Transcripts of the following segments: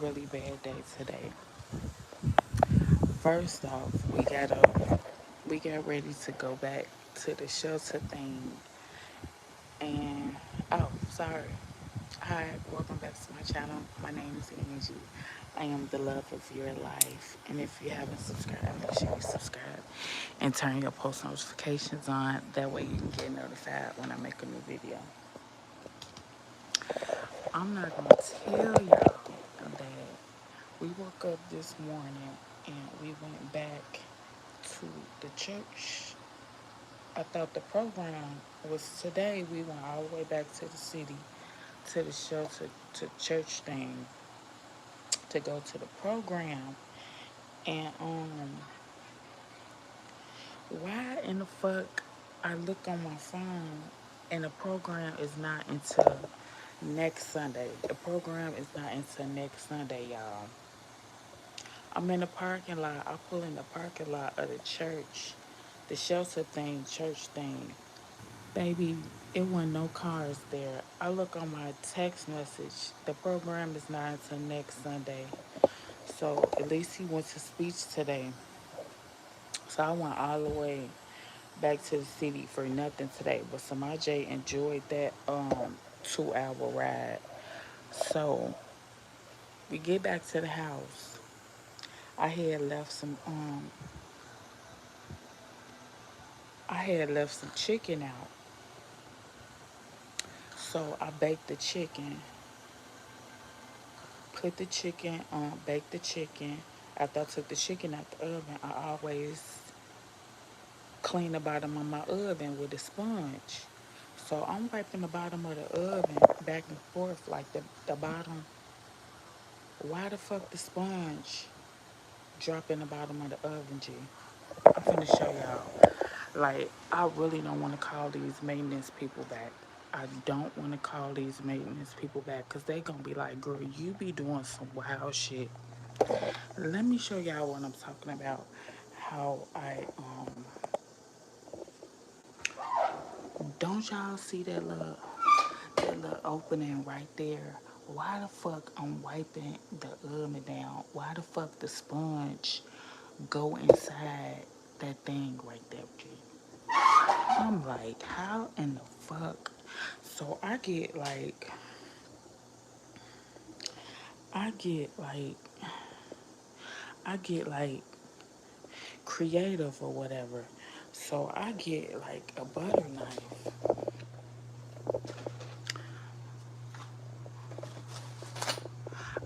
really bad day today. First off, we got ready to go back to the shelter thing, and oh, sorry. Hi, welcome back to my channel. My name is Angie. I am the love of your life, and if you haven't subscribed, make sure you subscribe and turn your post notifications on. That way, you can get notified when I make a new video. I'm not gonna tell y'all that we woke up this morning and we went back to the church. I thought the program was today. We went all the way back to the city, to the shelter, to church thing, to go to the program. And why in the fuck I look on my phone and the program is not until next Sunday. The program is not until next Sunday, y'all. I'm in the parking lot. I pull in the parking lot of the church, the shelter thing, church thing. Baby, it wasn't no cars there. I look on my text message. The program is not until next Sunday. So at least he went to speech today. So I went all the way back to the city for nothing today. But Samaj enjoyed that 2 hour ride. So we get back to the house. I had left some chicken out. So I baked the chicken, put the chicken on, baked the chicken. After I took the chicken out the oven, I always clean the bottom of my oven with a sponge. So I'm wiping the bottom of the oven back and forth like the bottom. Why the fuck the sponge drop in the bottom of the oven, G? I'm finna show y'all. Like, I really don't want to call these maintenance people back. I don't want to call these maintenance people back because they going to be like, girl, you be doing some wild shit. Let me show y'all what I'm talking about. How don't y'all see that little opening right there? Why the fuck I'm wiping the oven down? Why the fuck the sponge go inside that thing right there, G? I'm like, how in the fuck? So I get like, I get like creative or whatever. So I get like a butter knife.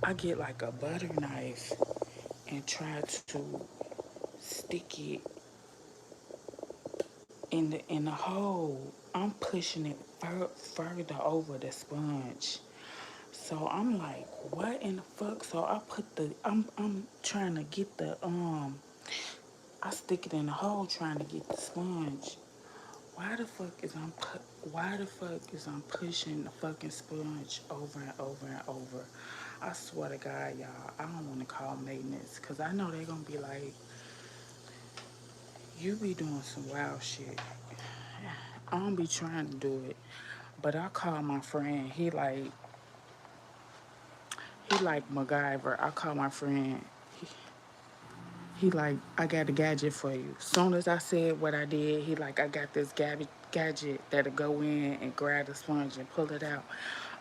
I get like a butter knife and try to stick it in the hole. I'm pushing it further over the sponge. So I'm like, what in the fuck? So I'm trying to get I stick it in the hole trying to get the sponge. Why the fuck is I'm pushing the fucking sponge over and over and over? I swear to God, y'all, I don't want to call maintenance because I know they're gonna be like, you be doing some wild shit. I don't be trying to do it, but I call my friend. He like MacGyver. I call my friend. He like, I got a gadget for you. Soon as I said what I did, he like, I got this gadget that'll go in and grab the sponge and pull it out.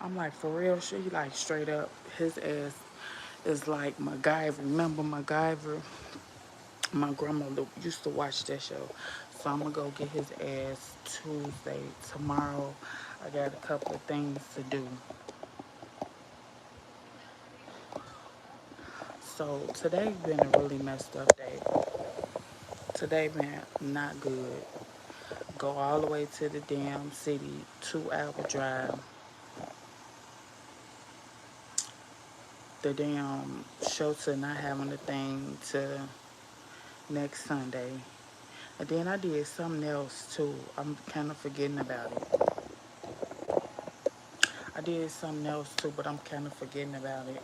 I'm like, for real shit? He like, straight up, his ass is like MacGyver. Remember MacGyver? My grandmother used to watch that show. So I'm gonna go get his ass Tuesday. Tomorrow, I got a couple of things to do. So today been a really messed up day. Today been not good. Go all the way to the damn city, 2 hour drive. The damn shelter not having a thing to next Sunday. And then I did something else too. I'm kind of forgetting about it. I did something else too, but I'm kind of forgetting about it.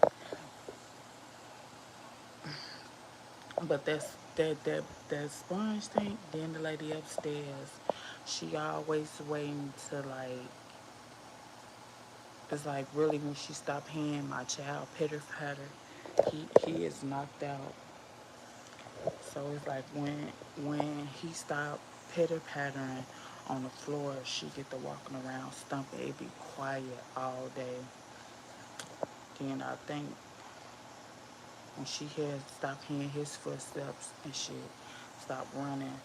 But that sponge thing. Then the lady upstairs, she always waiting to like. It's like really when she stopped paying my child pitter patter. He is knocked out. So it's like when he stopped pitter pattering on the floor, she get to walking around stumping. It be quiet all day. Then I think when she had stopped hearing his footsteps and shit, stopped running,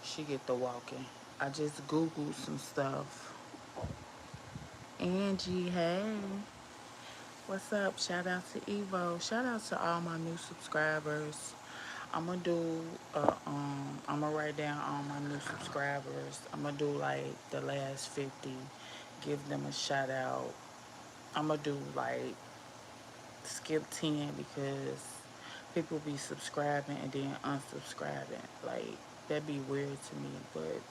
she get to walking. I just googled some stuff. Angie, hey. What's up? Shout out to Evo. Shout out to all my new subscribers. I'm gonna do I'm gonna write down all my new subscribers. I'm gonna do like the last 50, give them a shout out. I'm gonna do like skip 10 because people be subscribing and then unsubscribing. Like that'd be weird to me, but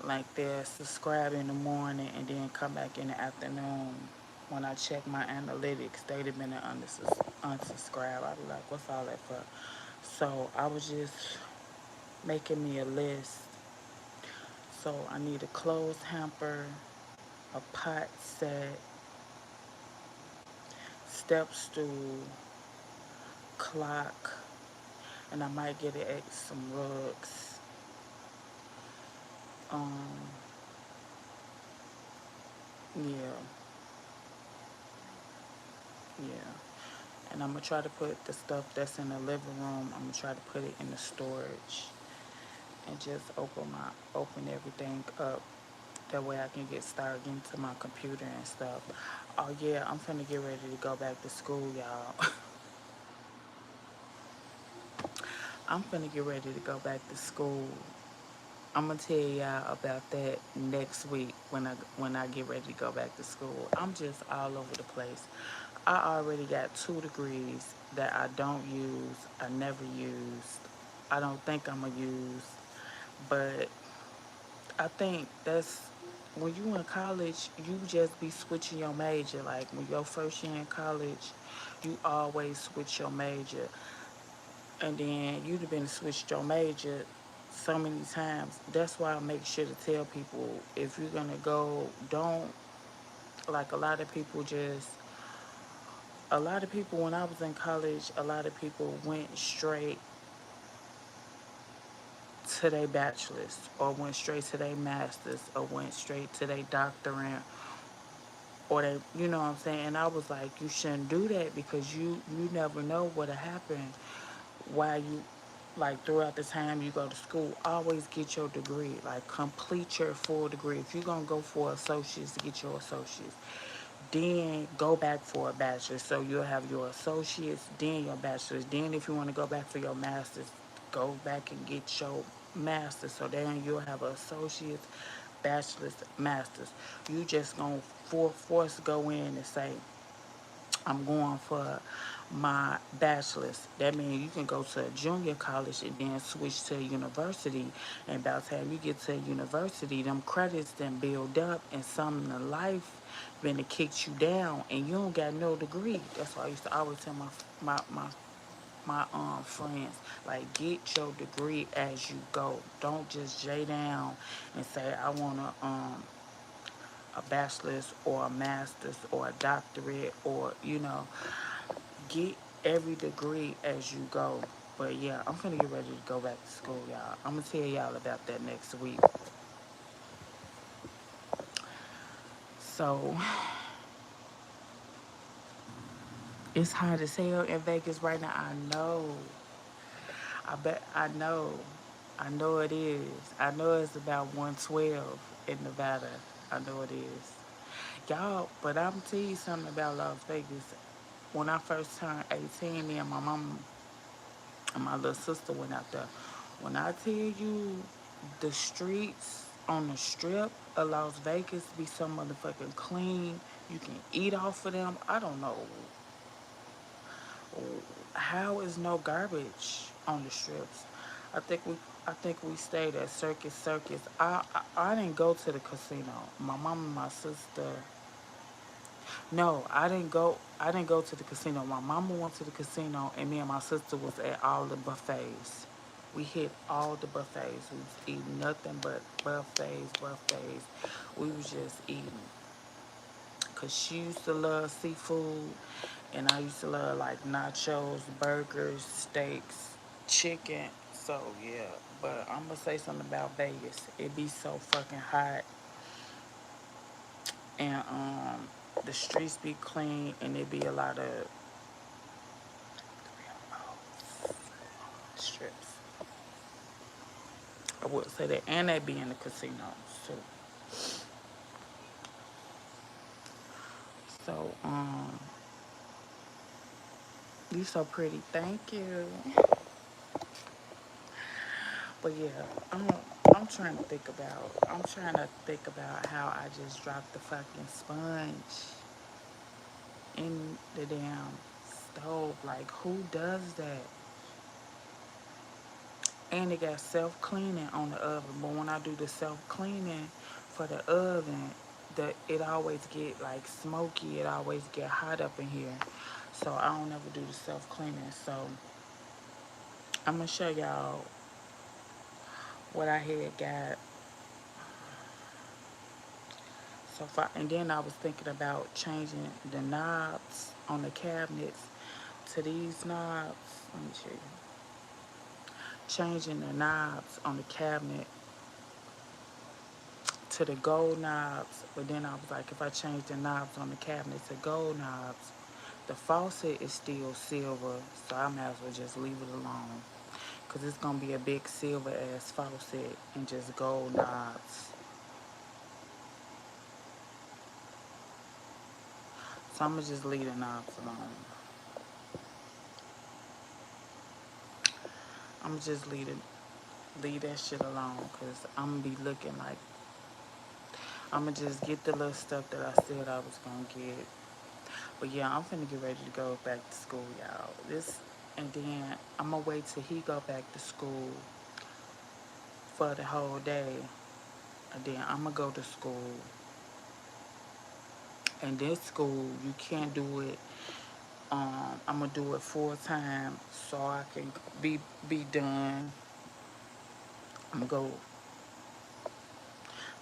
like they'll subscribe in the morning and then come back in the afternoon. When I check my analytics, they'd have been unsubscribe. I'd be like, what's all that for? So I was just making me a list. So I need a clothes hamper, a pot set, step stool, clock, and I might get some rugs. Um, yeah, yeah. And I'm gonna try to put the stuff that's in the living room. I'm gonna try to put it in the storage and just open everything up. That way I can get started into my computer and stuff. Oh yeah, I'm finna get ready to go back to school, y'all. I'm finna get ready to go back to school. I'm gonna tell y'all about that next week when I get ready to go back to school. I'm just all over the place. I already got 2 degrees that I don't use, I never used, I don't think I'm gonna use, but I think that's when you in college, you just be switching your major. Like when your first year in college, you always switch your major, and then you'd have been switched your major so many times. That's why I make sure to tell people if you're gonna go, don't like a lot of people when I was in college, a lot of people went straight to their bachelor's or went straight to their master's or went straight to their doctorate or they, you know what I'm saying? And I was like, you shouldn't do that because you never know what'll happen while you like throughout the time you go to school. Always get your degree, like complete your full degree. If you're gonna go for associates, get your associates. Then go back for a bachelor's, so you'll have your associates, then your bachelor's. Then if you want to go back for your master's, go back and get your master's. So then you'll have an associate's, bachelor's, master's. You just gonna force go in and say, I'm going for my bachelor's. That means you can go to a junior college and then switch to a university. And by the time you get to a university, them credits then build up and some in life been to kick you down and you don't got no degree. That's why I used to always tell my friends, like get your degree as you go. Don't just J down and say I wanna a bachelor's or a master's or a doctorate or get every degree as you go. But yeah, I'm gonna get ready to go back to school, y'all. I'm gonna tell y'all about that next week. So it's hard to hell in Vegas right now. I know. I bet I know. I know it is. I know it's about 112 in Nevada. I know it is. Y'all, but I'm tell you something about Las Vegas. When I first turned 18, me and my mom and my little sister went out there. When I tell you the streets on the strip of Las Vegas be so motherfucking clean, you can eat off of them. I don't know how is no garbage on the strips. I think we I think we stayed at Circus. I didn't go to the casino. My mom and my sister. No, I didn't go to the casino. My mama went to the casino, and me and my sister was at all the buffets. We hit all the buffets. We was eating nothing but buffets. We was just eating. because she used to love seafood, and I used to love like nachos, burgers, steaks, chicken. So yeah, but I'm gonna say something about Vegas. It be so fucking hot, and the streets be clean, and it be a lot of strips. I would say that, and they be in the casinos too. So you so pretty. Thank you. But yeah, I'm I'm trying to think about how I just dropped the fucking sponge in the damn stove. Like who does that? And it got self cleaning on the oven. But when I do the self cleaning for the oven, it always get like smoky. It always get hot up in here. So I don't ever do the self cleaning. So I'm gonna show y'all what I had got. So and then I was thinking about changing the knobs on the cabinets to these knobs. Let me show you. Changing the knobs on the cabinet to the gold knobs, but then I was like, if I change the knobs on the cabinet to gold knobs, the faucet is still silver, so I might as well just leave it alone. Because it's going to be a big silver ass faucet and just gold knobs. So I'm going to just leave the knobs alone. I'm going to just leave that shit alone, because I'm going to be looking like, I'm going to just get the little stuff that I said I was going to get. But yeah, I'm finna get ready to go back to school, y'all. And then I'm gonna wait till he go back to school for the whole day. And then I'm gonna go to school. And this school, you can't do it. I'm gonna do it full time so I can be done. I'm gonna go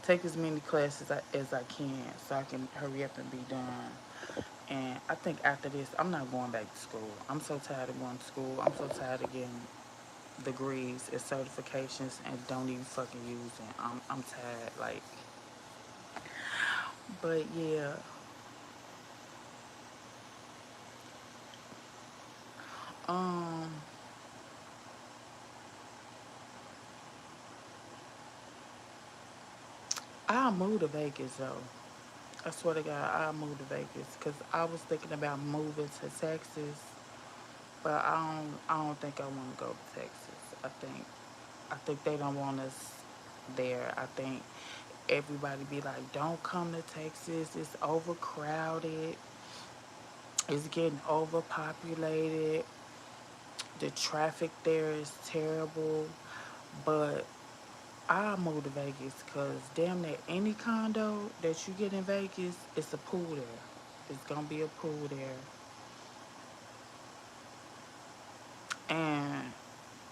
take as many classes as I can so I can hurry up and be done. And I think after this, I'm not going back to school. I'm so tired of going to school. I'm so tired of getting degrees and certifications and don't even fucking use it. I'm tired. Like, but yeah, um, I'll move to Vegas though. I swear to God, I'll move to Vegas because I was thinking about moving to Texas, but I don't think I want to go to Texas. I think they don't want us there. I think everybody be like, don't come to Texas. It's overcrowded. It's getting overpopulated. The traffic there is terrible. But I move to Vegas because damn near any condo that you get in Vegas, it's a pool there. It's gonna be a pool there. And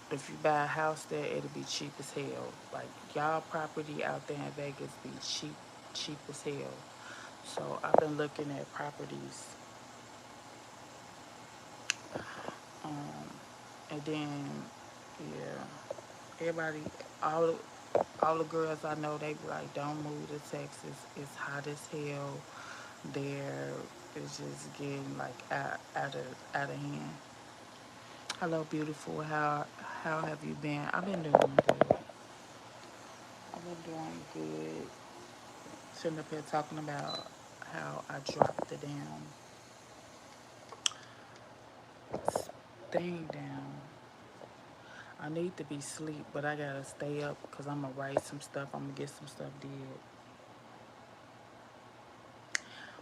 if you buy a house there, it'll be cheap as hell. Like y'all property out there in Vegas be cheap as hell. So I've been looking at properties. Um, and then yeah, everybody, all all the girls I know, they be like, don't move to Texas. It's hot as hell there. It's just getting like out of hand. Hello, beautiful. How have you been? I've been doing good. I've been doing good. Sitting up here talking about how I dropped the damn thing down. I need to be asleep, but I gotta stay up because I'm gonna write some stuff. I'm gonna get some stuff did.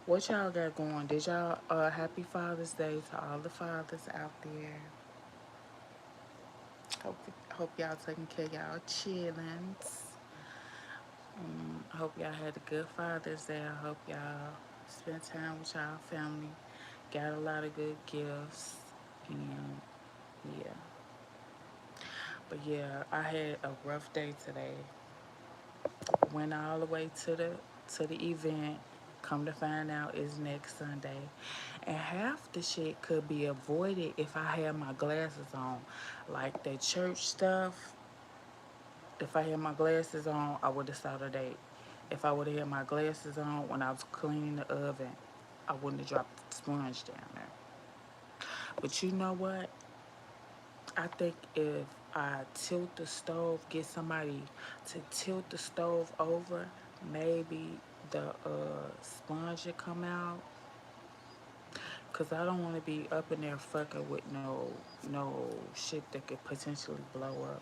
What y'all got going? Did y'all happy Father's Day to all the fathers out there? Hope hope y'all taking care of y'all chillins. I hope y'all had a good Father's Day. I hope y'all spent time with y'all family. Got a lot of good gifts. And yeah. But yeah, I had a rough day today. Went all the way to the event. come to find out it's next Sunday. And half the shit could be avoided if I had my glasses on. Like the church stuff, if I had my glasses on, I would have saw the date. If I would have had my glasses on when I was cleaning the oven, I wouldn't have dropped the sponge down there. But you know what? I think if I tilt the stove, get somebody to tilt the stove over, maybe the sponge will come out. Cause I don't want to be up in there fucking with no shit that could potentially blow up.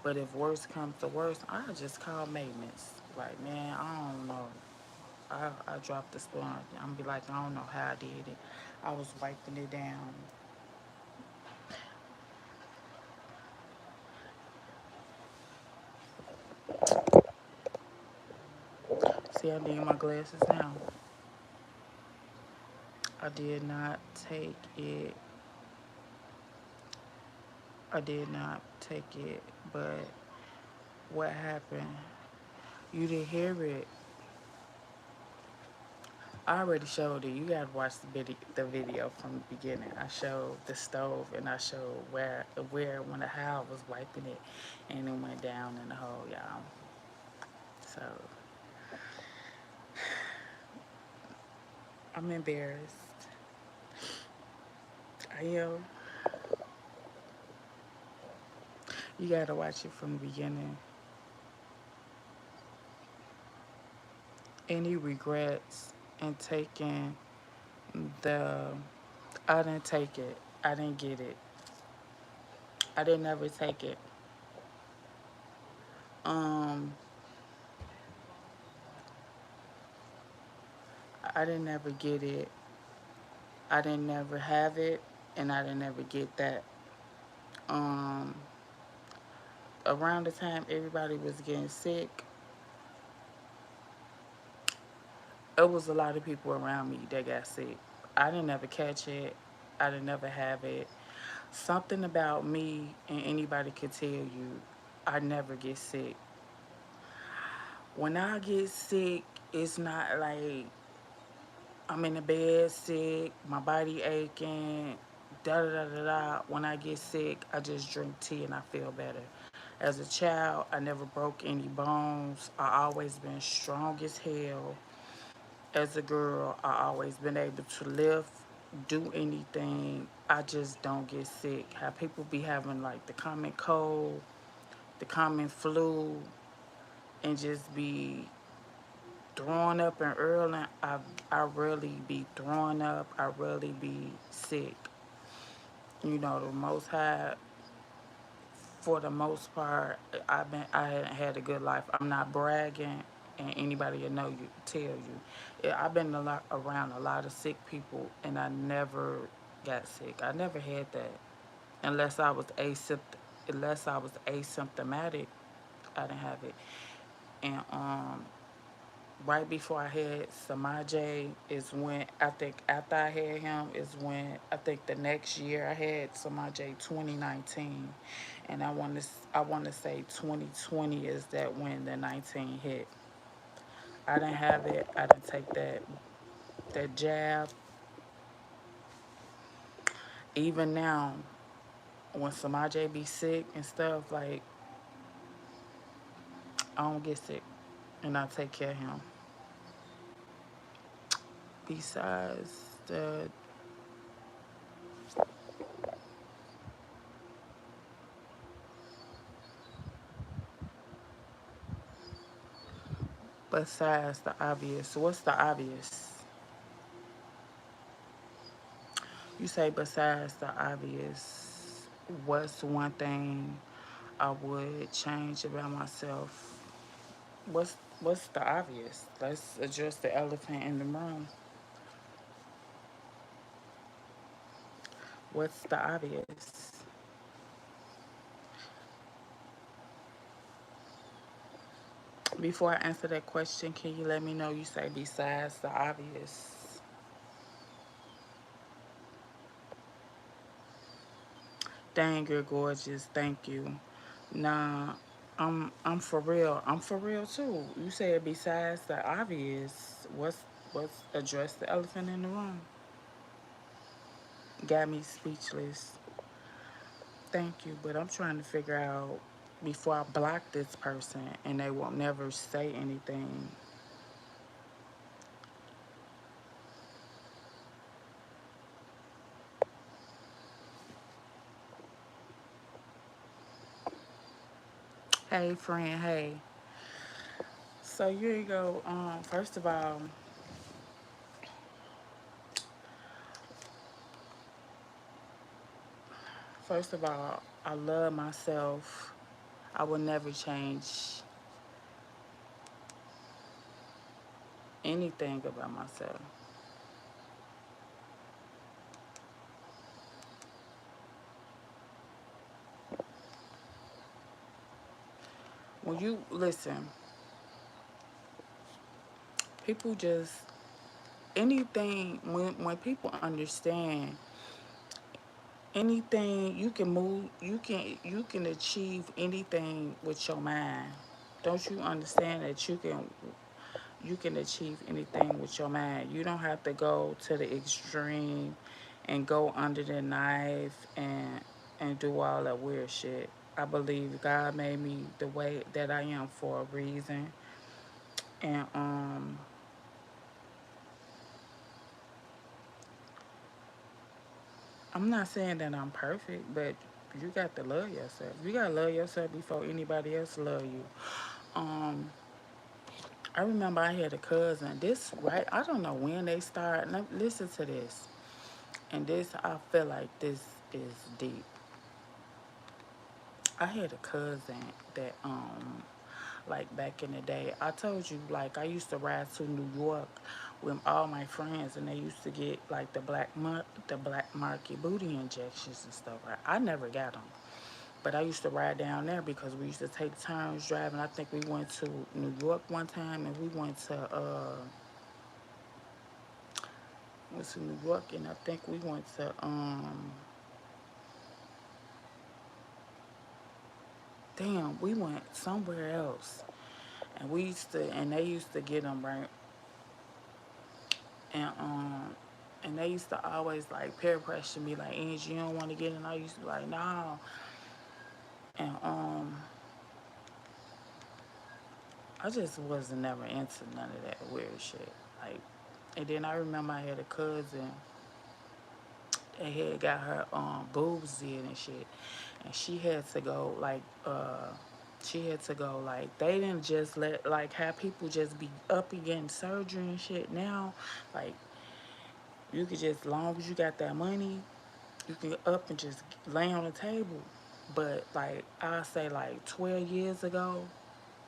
But if worse comes to worse, I just call maintenance. Like, man, I don't know. I dropped the sponge. I'm be like, I don't know how I did it. I was wiping it down. See, I need my glasses now. I did not take it. I did not take it. But what happened? You didn't hear it. I already showed it. You gotta watch the video from the beginning. I showed the stove and I showed where when how I was wiping it, and it went down in the hole, y'all. So I'm embarrassed. I am. You gotta watch it from the beginning. Any regrets in taking the? I didn't take it. I didn't get it. I didn't ever take it. Um, I didn't ever get it. I didn't ever have it, and I didn't ever get that. Um, Around the time everybody was getting sick, it was a lot of people around me that got sick. I didn't ever catch it. I didn't ever have it. Something about me, and anybody could tell you, I never get sick. When I get sick, it's not like I'm in the bed sick, my body aching, da da da da da. When I get sick, I just drink tea and I feel better. As a child, I never broke any bones. I always been strong as hell. As a girl, I always been able to lift, do anything. I just don't get sick. How people be having like the common cold, the common flu, and just be throwing up and early. I really be throwing up. I really be sick. You know, the most high, for the most part, I hadn't had a good life. I'm not bragging, and anybody will know you tell you. I've been around a lot of sick people, and I never got sick. I never had that unless I was asymptomatic. I didn't have it, and right before I had Samaj is when I think after I had him is when I think the next year I had Samaj 2019, and I want to say 2020 is that when the 19 hit. I didn't have it. I didn't take that jab. Even now, when Samaj be sick and stuff, like I don't get sick, and I take care of him. Besides the besides the obvious, what's the obvious? You say besides the obvious, what's one thing I would change about myself? What's the obvious? Let's address the elephant in the room. What's the obvious? Before I answer that question, can you let me know you say besides the obvious? Dang, you're gorgeous. Thank you. Nah, I'm for real. I'm for real too. You said besides the obvious. What's Let's address the elephant in the room. Got me speechless. Thank you, but I'm trying to figure out before I block this person and they won't never say anything. Hey, friend, hey. So here you go. First of all, I love myself. I will never change anything about myself. When you listen, people just anything when people understand anything you can achieve anything with your mind. Don't you understand that you can achieve anything with your mind? You don't have to go to the extreme and go under the knife and do all that weird shit. I believe God made me the way that I am for a reason. And I'm not saying that I'm perfect, but you got to love yourself. You gotta love yourself before anybody else love you. Um, I remember I had a cousin. This right, I don't know when they start. Listen to this, and this I feel like this is deep. I had a cousin that like back in the day. I told you like I used to ride to New York with all my friends, and they used to get like the black market booty injections and stuff. Right? I never got them. But I used to ride down there because we used to take turns driving. I think we went to New York one time, and we went to New York, and I think we went to damn, we went somewhere else, and they used to get them right, and they used to always like peer pressure me like, Angie, you don't want to get in. I used to be like, no, and I just wasn't never into none of that weird shit. Like, and then I remember I had a cousin that had got her boobs did and shit, and she had to go like they didn't just let like have people just be up and getting surgery and shit. Now like you could just, long as you got that money, you can up and just lay on the table. But like I say like 12 years ago,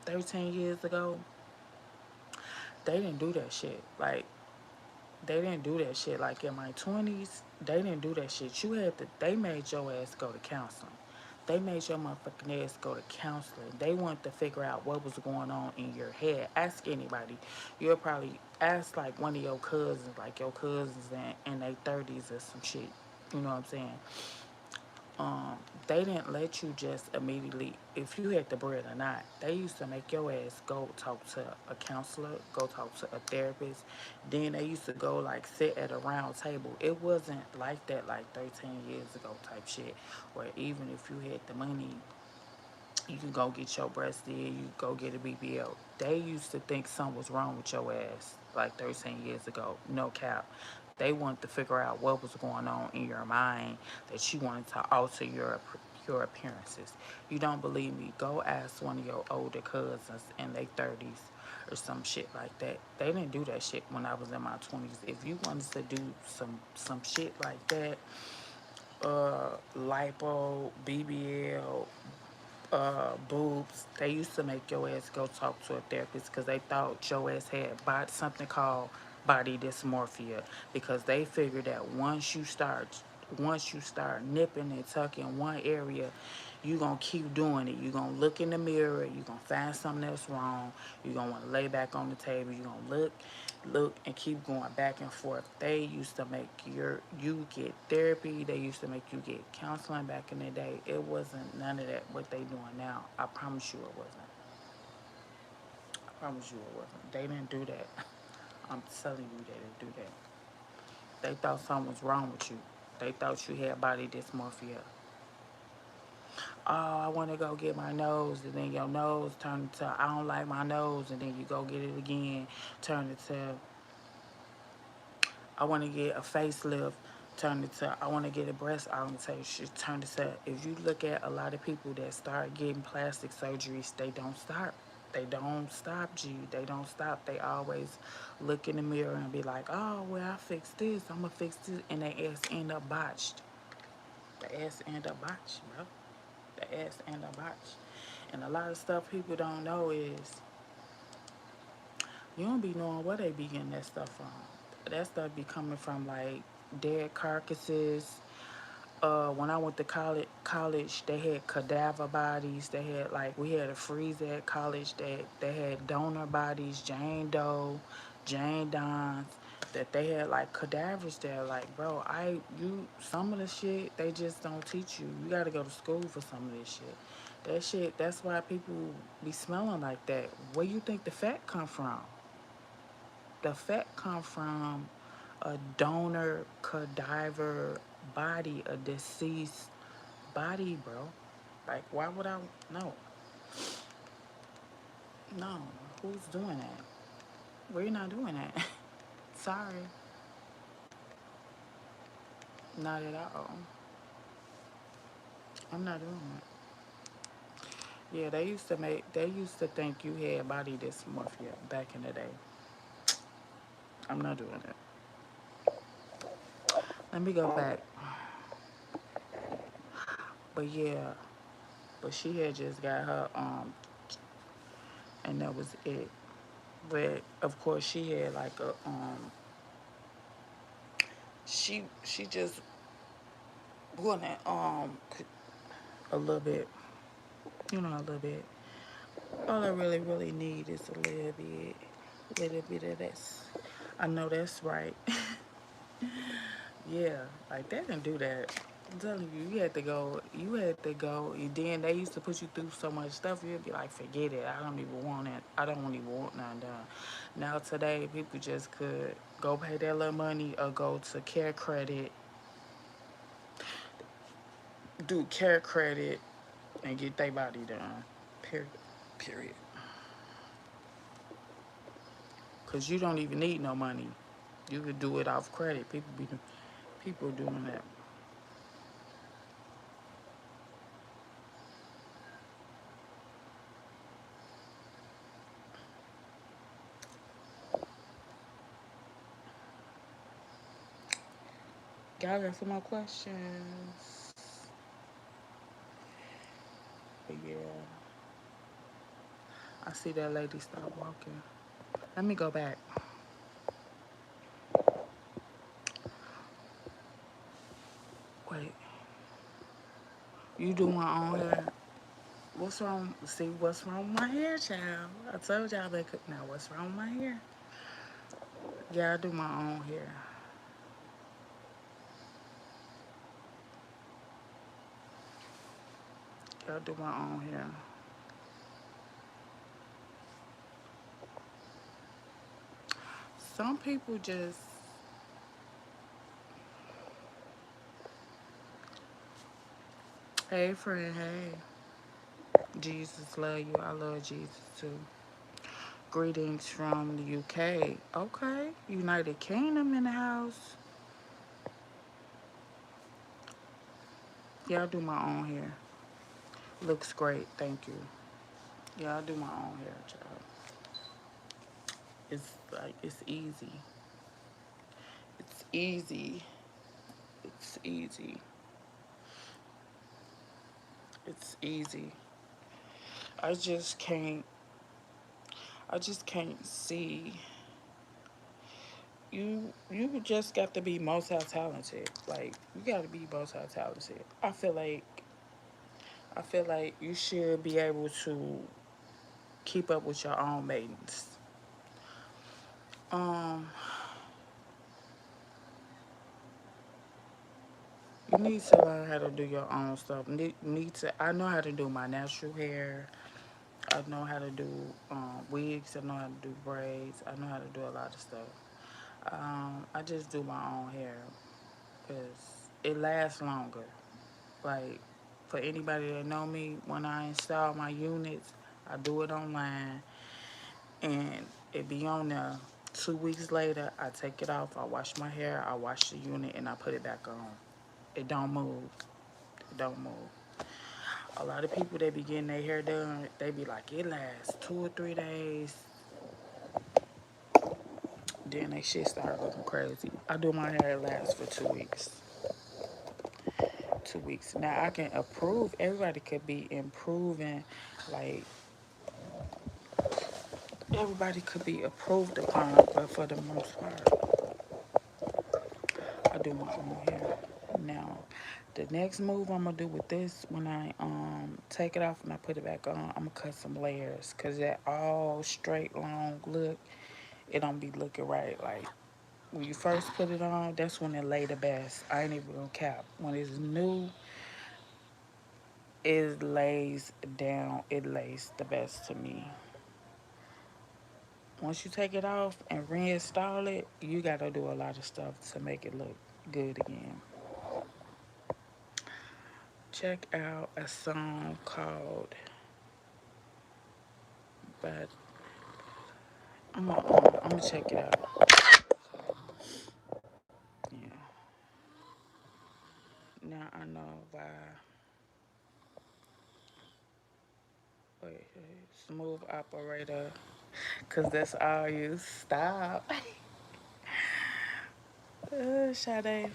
13 years ago, they didn't do that shit. Like they didn't do that shit. Like in my 20s, they didn't do that shit. They made your ass go to counseling. They made your motherfucking ass go to counseling. They wanted to figure out what was going on in your head. Ask anybody. You'll probably ask like one of your cousins, like your cousins in their 30s or some shit. You know what I'm saying? um, they didn't let you just immediately, if you had the bread or not, they used to make your ass go talk to a counselor, go talk to a therapist. Then they used to go like sit at a round table. It wasn't like that like 13 years ago type shit, where even if you had the money, you can go get your breast did, you go get a BBL. They used to think something was wrong with your ass like 13 years ago. No cap. They wanted to figure out what was going on in your mind that you wanted to alter your appearances. You don't believe me? Go ask one of your older cousins in their 30s or some shit like that. They didn't do that shit when I was in my 20s. If you wanted to do some shit like that, lipo, BBL, boobs, they used to make your ass go talk to a therapist because they thought your ass had something called body dysmorphia, because they figured that once you start nipping and tucking one area, you gonna keep doing it. You gonna look in the mirror, you gonna find something else wrong, you gonna want to lay back on the table, you gonna look and keep going back and forth. They used to make you get therapy, they used to make you get counseling back in the day. It wasn't none of that what they doing now. I promise you it wasn't. I promise you it wasn't. They didn't do that. I'm telling you they do that. They thought something was wrong with you. They thought you had body dysmorphia. Oh, I want to go get my nose, and then your nose turn into I don't like my nose, and then you go get it again, turn it to I want to get a facelift, turn it to I want to get a breast augmentation, turn it to if you look at a lot of people that start getting plastic surgeries, they don't stop. They don't stop, G. They don't stop. They always look in the mirror and be like, oh, well, I fixed this. I'm going to fix this. And their ass end up botched. The ass end up botched, bro. The ass end up botched. And a lot of stuff people don't know is you don't be knowing where they be getting that stuff from. That stuff be coming from like dead carcasses. When I went to college, they had cadaver bodies. They had like we had a freezer at college that they had donor bodies, Jane Doe, Jane Dons. That they had like cadavers there. Like, bro, some of the shit they just don't teach you. You got to go to school for some of this shit. That shit. That's why people be smelling like that. Where you think the fat come from? The fat come from a donor cadaver body, a deceased body, bro. Like, why would I? No, no. Who's doing that? We're not doing that. Sorry, not at all. I'm not doing that. Yeah, they used to think you had body dysmorphia back in the day. I'm not doing it. Let me go back. But yeah, but she had just got her and that was it. But of course she had like a she just wanted a little bit, a little bit. All I really need is a little bit of this. I know that's right. Yeah, like they didn't do that. I'm telling you, you had to go, and then they used to put you through so much stuff, you'd be like, forget it, I don't even want it, I don't even want nothing done. Now today, people just could go pay their little money or go to care credit, do care credit, and get their body done. Period. Period. Because you don't even need no money. You could do it off credit. People doing that. Y'all got some more questions? But yeah, I see that lady start walking. Let me go back. Wait, you do my own hair? What's wrong? See, what's wrong with my hair, child? I told y'all they could. Now, what's wrong with my hair? Yeah, I do my own hair. Yeah, I do my own hair. Some people just, hey, friend, hey. Jesus love you. I love Jesus too. Greetings from the UK. Okay, United Kingdom in the house. Yeah, I do my own hair. Looks great, thank you. Yeah, I do my own hair, child. It's like it's easy. It's easy. It's easy. It's easy. I just can't. I just can't see. You just got to be multi-talented. Like you got to be multi-talented. I feel like you should be able to keep up with your own maintenance. Um, you need to learn how to do your own stuff. Need to. I know how to do my natural hair. I know how to do wigs. I know how to do braids. I know how to do a lot of stuff. I just do my own hair because it lasts longer. Like for anybody that know me, when I install my units, I do it online and it be on there. 2 weeks later, I take it off. I wash my hair. I wash the unit and I put it back on. It don't move. It don't move. A lot of people that be getting their hair done, they be like, it lasts 2 or 3 days. Then they shit start looking crazy. I do my hair last for 2 weeks. 2 weeks. Now I can approve. Everybody could be improving. Like everybody could be approved upon, but for the most part, I do my own hair. Now, the next move I'm gonna do with this, when I take it off and I put it back on, I'm gonna cut some layers, cause that all straight long look, it don't be looking right. Like when you first put it on, that's when it lay the best. I ain't even gonna cap. When it's new, it lays down. It lays the best to me. Once you take it off and reinstall it, you gotta do a lot of stuff to make it look good again. Check out a song called "But." I'm gonna check it out. Yeah. Now I know why. Wait, smooth operator, cause that's all you stop. Sade,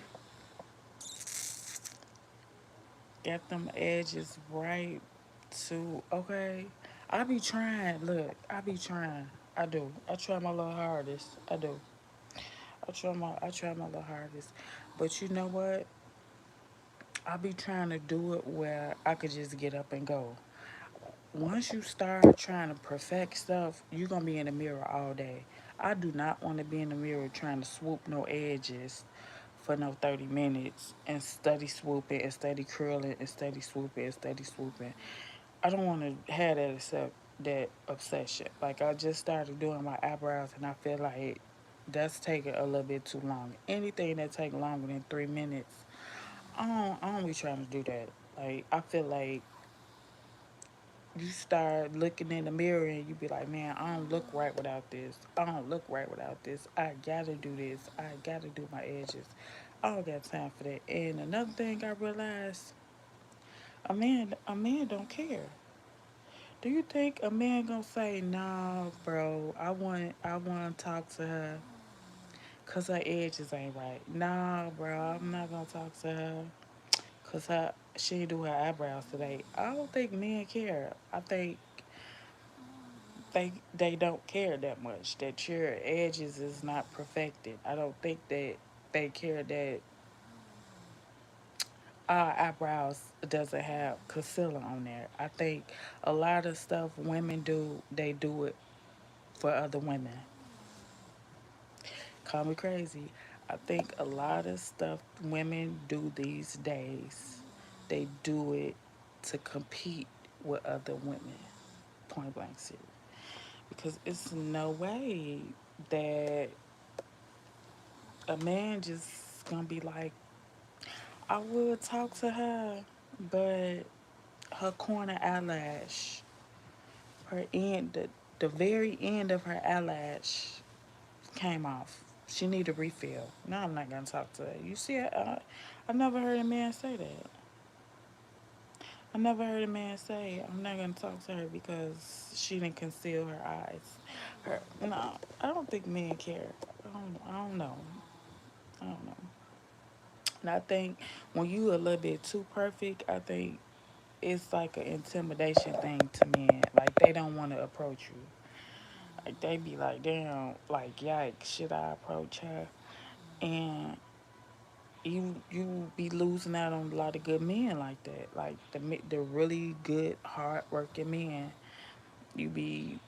got them edges right too. Okay, I be trying. Look, I be trying. I do. I try my little hardest. I do. I try my little hardest. But you know what? I be trying to do it where I could just get up and go. Once you start trying to perfect stuff, you're gonna be in the mirror all day. I do not want to be in the mirror trying to swoop no edges for no 30 minutes and study swooping and study curling and study swooping and study swooping. I don't want to have that except that obsession. Like I just started doing my eyebrows and I feel like that's taking a little bit too long. Anything that take longer than 3 minutes, I don't be trying to do that. Like I feel like you start looking in the mirror and you be like, man, I don't look right without this. I don't look right without this. I gotta do this. I gotta do my edges. I don't got time for that. And another thing I realized, a man don't care. Do you think a man gonna say, nah, bro, I want to talk to her cause her edges ain't right. Nah, bro, I'm not gonna talk to her cause she didn't do her eyebrows today. I don't think men care. I think they don't care that much that your edges is not perfected. I don't think that they care that our eyebrows doesn't have concealer on there. I think a lot of stuff women do, they do it for other women. Call me crazy. I think a lot of stuff women do these days, they do it to compete with other women. Point blank serious. Because it's no way that a man just gonna be like, I would talk to her, but her corner eyelash, her end, the very end of her eyelash came off. She need a refill. No, I'm not gonna talk to her. You see, I never heard a man say that. I never heard a man say, I'm not gonna talk to her because she didn't conceal her eyes. No, I don't think men care. I don't know. I don't know. And I think when you a little bit too perfect, I think it's like an intimidation thing to men. Like they don't want to approach you. Like they be like, damn, like yikes, should I approach her? And you be losing out on a lot of good men like that. Like the really good hard working men, you be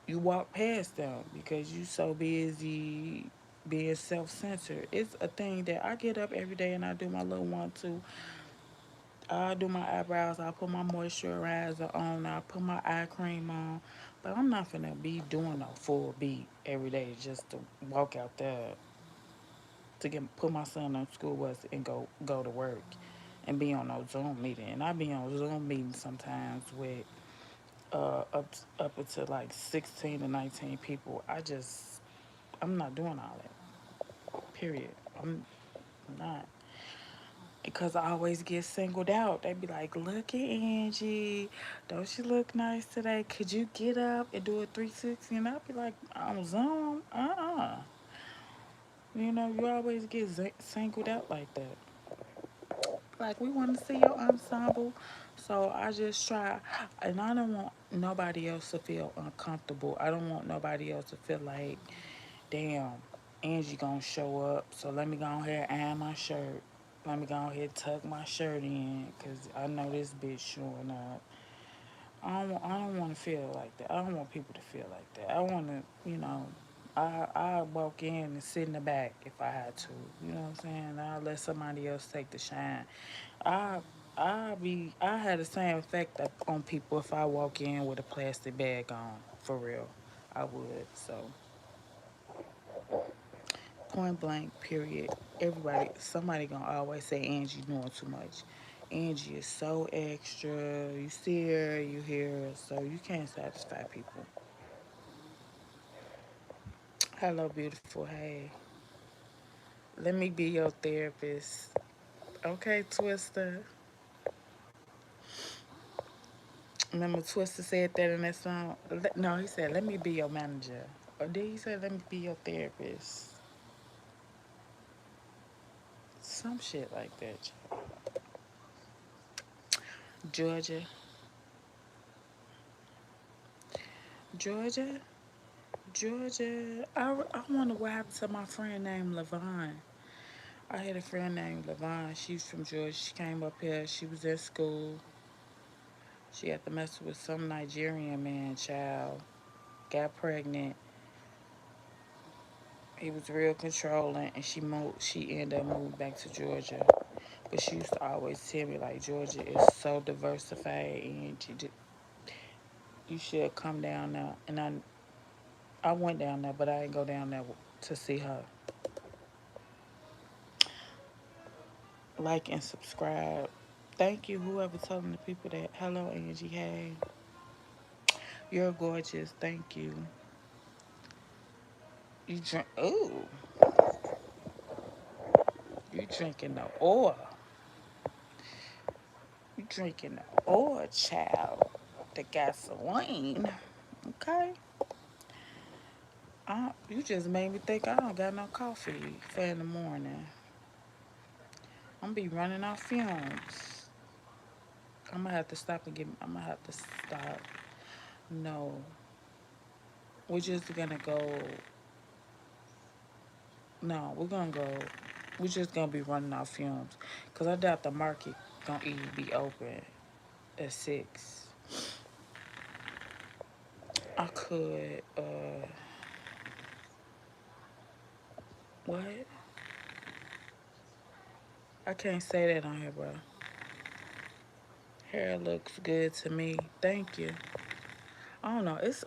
you walk past them because you so busy being self-centered. It's a thing that I get up every day and I do my little 1 2 I do my eyebrows. I put my moisturizer on. I put my eye cream on. But I'm not finna be doing a full beat every day just to walk out there to get put my son on school bus and go to work and be on no Zoom meeting. And I be on Zoom meetings sometimes with up to like 16 to 19 people. I'm not doing all that. Period. I'm not. Because I always get singled out. They be like, look at Angie. Don't she look nice today? Could you get up and do a 360? And I'll be like, on Zoom? You know, you always get singled out like that. Like, we want to see your ensemble. So I just try. And I don't want nobody else to feel uncomfortable. I don't want nobody else to feel like, damn, Angie gonna show up, so let me go ahead and iron my shirt. Let me go ahead and tuck my shirt in, cause I know this bitch showing up. I don't want to feel like that. I don't want people to feel like that. I want to, I walk in and sit in the back if I had to. You know what I'm saying? I'll let somebody else take the shine. I I had the same effect on people if I walk in with a plastic bag on. For real, I would. So point blank, period. Somebody gonna always say Angie doing too much. Angie is so extra. You see her, you hear her, so you can't satisfy people. Hello, beautiful. Hey, let me be your therapist. Okay, Twister. Remember, Twister said that in that song. No, he said, "Let me be your manager." Or did he say, "Let me be your therapist"? Some shit like that. Georgia, Georgia. Georgia, I wonder what happened to my friend named Levon. I had a friend named Levon. She's from Georgia. She came up here. She was in school. She had to mess with some Nigerian man child. Got pregnant. He was real controlling, and she moved. She ended up moving back to Georgia. But she used to always tell me like Georgia is so diversified, and you should come down there. And I went down there, but I didn't go down there to see her. Like and subscribe. Thank you, whoever telling the people that. Hello, Angie. Hey, you're gorgeous. Thank you. You drink. Ooh, you drinking the oil. You drinking the oil, child. The gasoline. Okay. You just made me think I don't got no coffee for in the morning. I'm be running off fumes. I'm gonna have to stop and get. I'm gonna have to stop. No, we're just gonna go. No, we're gonna go. We're just gonna be running off fumes, cause I doubt the market gonna even be open at 6. I could. What? I can't say that on here, bro. Hair looks good to me. Thank you. I don't know. It's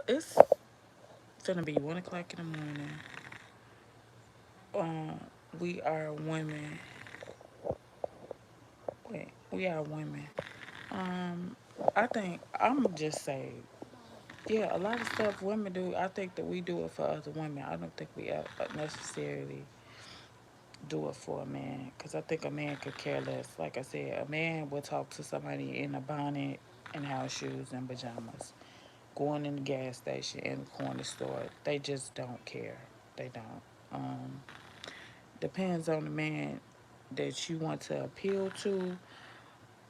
gonna be 1 o'clock in the morning. Um, we are women. Wait, we are women. Um, I think I'm just say, yeah, a lot of stuff women do. I think that we do it for other women. I don't think we necessarily do it for a man, because I think a man could care less. Like I said, a man will talk to somebody in a bonnet and house shoes and pajamas, going in the gas station in the corner store. They just don't care. They don't. Um, Depends on the man that you want to appeal to.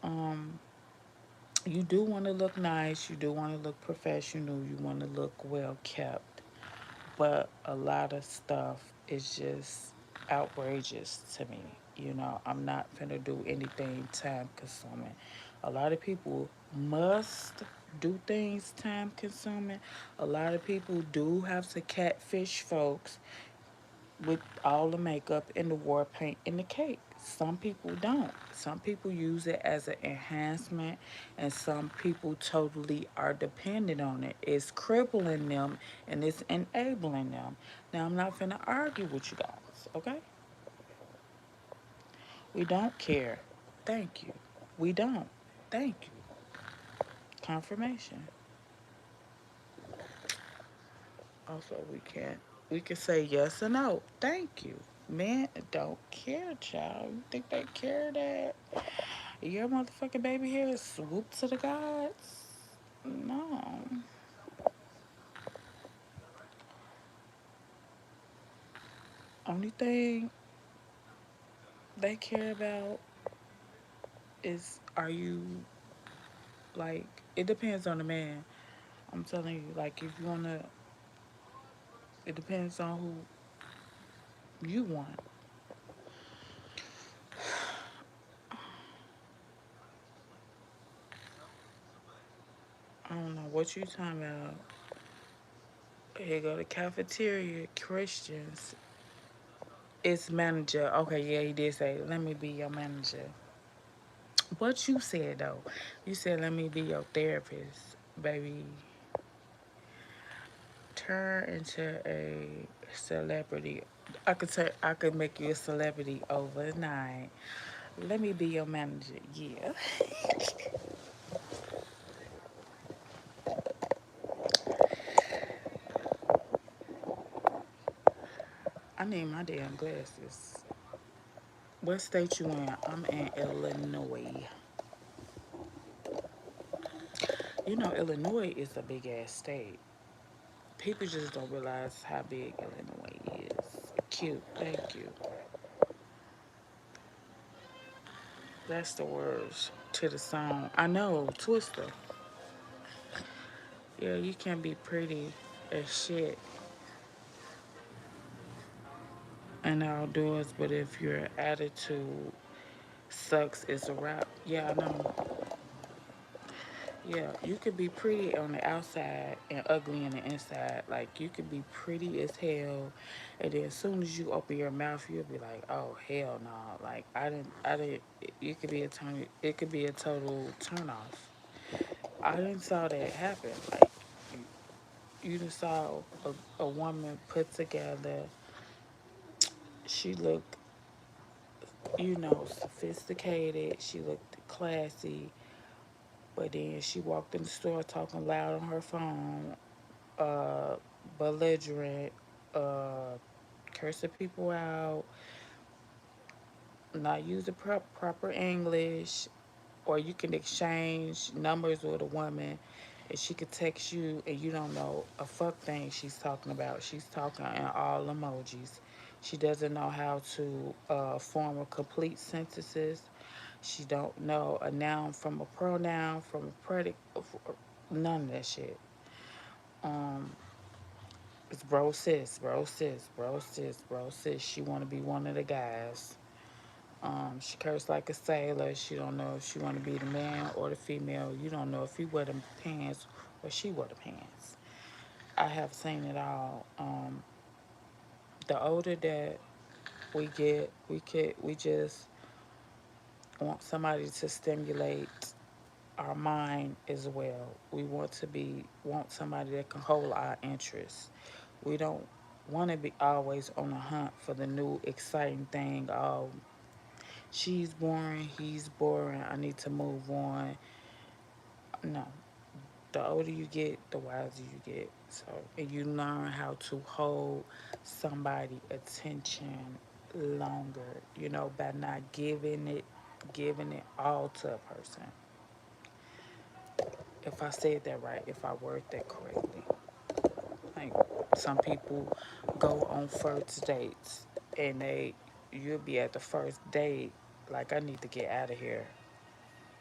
Um, you do want to look nice. You do want to look professional. You want to look well kept. But a lot of stuff is just outrageous to me. I'm not gonna do anything time consuming. A lot of people must do things time consuming. A lot of people do have to catfish folks with all the makeup and the war paint and the cakes. Some people don't. Some people use it as an enhancement, and some people totally are dependent on it. It's crippling them and it's enabling them. Now, I'm not finna argue with you guys, okay? We don't care. Thank you. We don't. Thank you. Confirmation. Also, we can say yes or no. Thank you. Men don't care, child. You think they care that your motherfucking baby hair is swooped to the gods? No. Only thing they care about is, are you, like, it depends on the man. I'm telling you, like, if you wanna, it depends on who you want. I don't know what you talking about. Here go the cafeteria Christians. It's manager. Okay, yeah, he did say, let me be your manager. What you said though, you said let me be your therapist, baby. Turn into a celebrity. I could make you a celebrity overnight. Let me be your manager. Yeah. I need my damn glasses. What state you in? I'm in Illinois. You know Illinois is a big ass state. People just don't realize how big Illinois is. Cute, thank you. That's the words to the song. I know, Twister. Yeah, you can be pretty as shit and outdoors, but if your attitude sucks, it's a wrap. Yeah, I know. Yeah, you could be pretty on the outside and ugly on the inside. Like you could be pretty as hell, and then as soon as you open your mouth, you'll be like, "Oh hell no!" Like I didn't. It could be a turn. It could be a total turn off. I didn't saw that happen. Like you just saw a woman put together. She looked, sophisticated. She looked classy, but then she walked in the store talking loud on her phone, uh, belligerent, uh, cursing people out, not using proper English, or you can exchange numbers with a woman and she could text you and you don't know a fuck thing she's talking about. She's talking in all emojis. She doesn't know how to form a complete sentences. She don't know a noun from a pronoun, from a predicate, none of that shit. Um, it's bro sis, bro sis, bro sis, bro sis. She want to be one of the guys. She cursed like a sailor. She don't know if she want to be the man or the female. You don't know if he wear the pants or she wear the pants. I have seen it all. The older that we get, we just want somebody to stimulate our mind as well. We want somebody that can hold our interests. We don't want to be always on the hunt for the new exciting thing. Oh, she's boring, he's boring. I need to move on. No, the older you get, the wiser you get. So, and you learn how to hold somebody attention longer. By not giving it all to a person. If I said that right, if I worded that correctly. Like some people go on first dates and you'll be at the first date like I need to get out of here.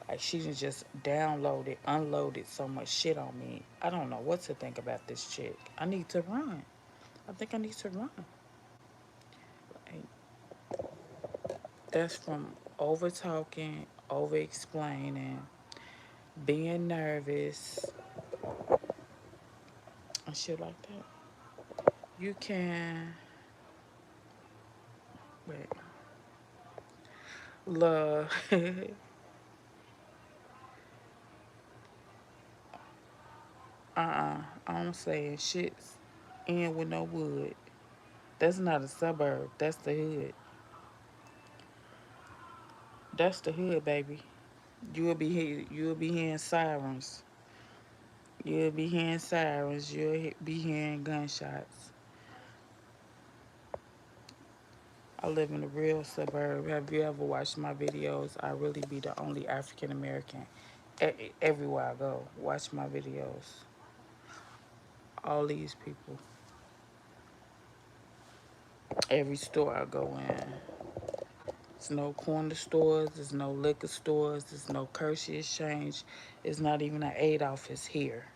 Like she done just downloaded, unloaded so much shit on me. I don't know what to think about this chick. I need to run. I think I need to run. Like, that's from over talking, over explaining, being nervous, and shit like that. You can, wait, Love. I'm saying shits in with no wood. That's not a suburb. That's the hood. That's the hood, baby. You'll be hearing sirens. You'll be hearing sirens. You'll be hearing gunshots. I live in a real suburb. Have you ever watched my videos? I really be the only African American everywhere I go. Watch my videos. All these people. Every store I go in. There's no corner stores. There's no liquor stores. There's no Kershey Exchange. It's not even an aid office here.